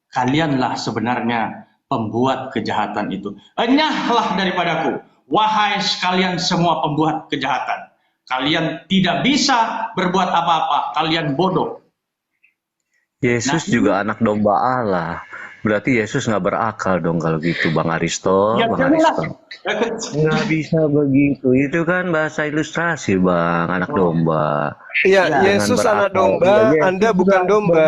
Kalianlah sebenarnya pembuat kejahatan itu. Enyahlah daripadaku, wahai sekalian semua pembuat kejahatan. Kalian tidak bisa berbuat apa-apa, kalian bodoh. Yesus juga anak domba Allah. Berarti Yesus nggak berakal dong kalau gitu, Bang Aristo. Ya, Bang Aristo. Nggak bisa begitu. Itu kan bahasa ilustrasi, Bang. Anak domba. Iya, Yesus anak domba, Yesus Anda bukan domba.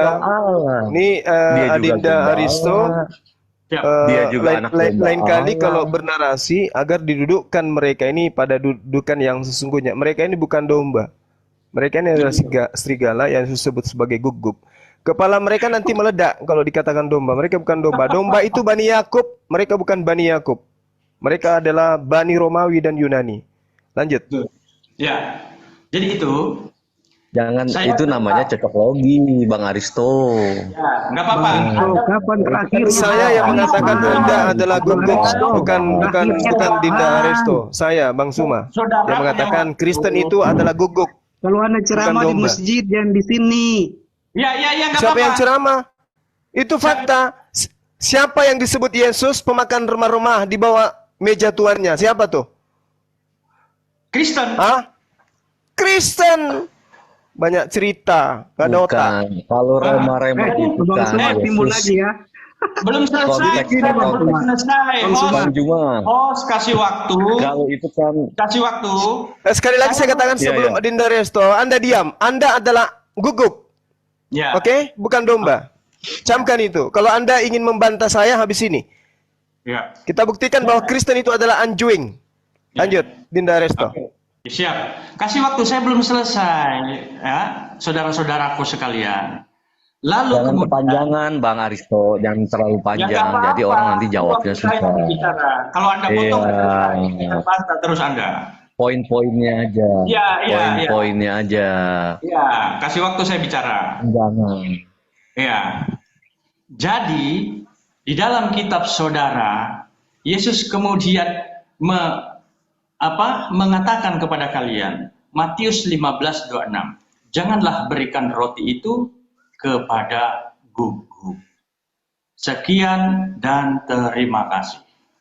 Ini Adinda Aristo. Dia juga anak domba Lain kali Allah. kalau bernarasi agar didudukkan mereka ini pada dudukan yang sesungguhnya. Mereka ini bukan domba. Mereka ini adalah serigala yang disebut sebagai guguk. Kepala mereka nanti meledak kalau dikatakan domba. Mereka bukan domba. Domba itu Bani Yakub. Mereka bukan Bani Yakub. Mereka adalah Bani Romawi dan Yunani. Lanjut. Ya, jadi itu. Jangan, itu namanya cocok logi, Bang Aristo. Ya, nggak apa-apa. Kapan terakhir Saya yang mengatakan Anda adalah guguk, bukan Dinda Aristo. Saya, Bang Suma, yang mengatakan Kristen itu adalah guguk. Kalau Anda ceramah di domba. masjid dan di sini. Ya, nggak Siapa apa-apa. yang ceramah? Itu fakta. Siapa yang disebut Yesus pemakan remah-remah di bawah meja tuannya? Siapa tuh? Kristen. Hah? Kristen. Banyak cerita, gak ada otak. Bukan. Kalau remah-remah itu Bang kan Suma timbul Yesus. lagi ya. Belum selesai. Konteks- Belum selesai. Bang Juma. Host, kasih waktu. Kalau itu kan Kasih waktu. Sekali lagi saya katakan Iya, sebelum iya. Adinda Resto, Anda diam. Anda adalah guguk, Ya. oke? Bukan domba. Camkan itu. Kalau Anda ingin membantah saya habis ini, Ya. kita buktikan bahwa Kristen itu adalah anjing. Lanjut, Dinda Resto. Oke. Siap. Kasih waktu, saya belum selesai, ya, saudara-saudaraku sekalian. Lalu jangan kemudian, kepanjangan, Bang Aristo. Jangan terlalu ya, panjang. nggak apa-apa. Jadi orang nanti jawabnya Waktu saya susah. bicara. Kalau Anda potong, Iya. saya bantah terus Anda. Poin-poinnya aja. Iya. Poin-poinnya aja. Ya, kasih waktu saya bicara. Jangan. Ya. Jadi, di dalam kitab saudara, Yesus kemudian mengatakan kepada kalian, Matius 15:26, janganlah berikan roti itu kepada guguk. Sekian dan terima kasih.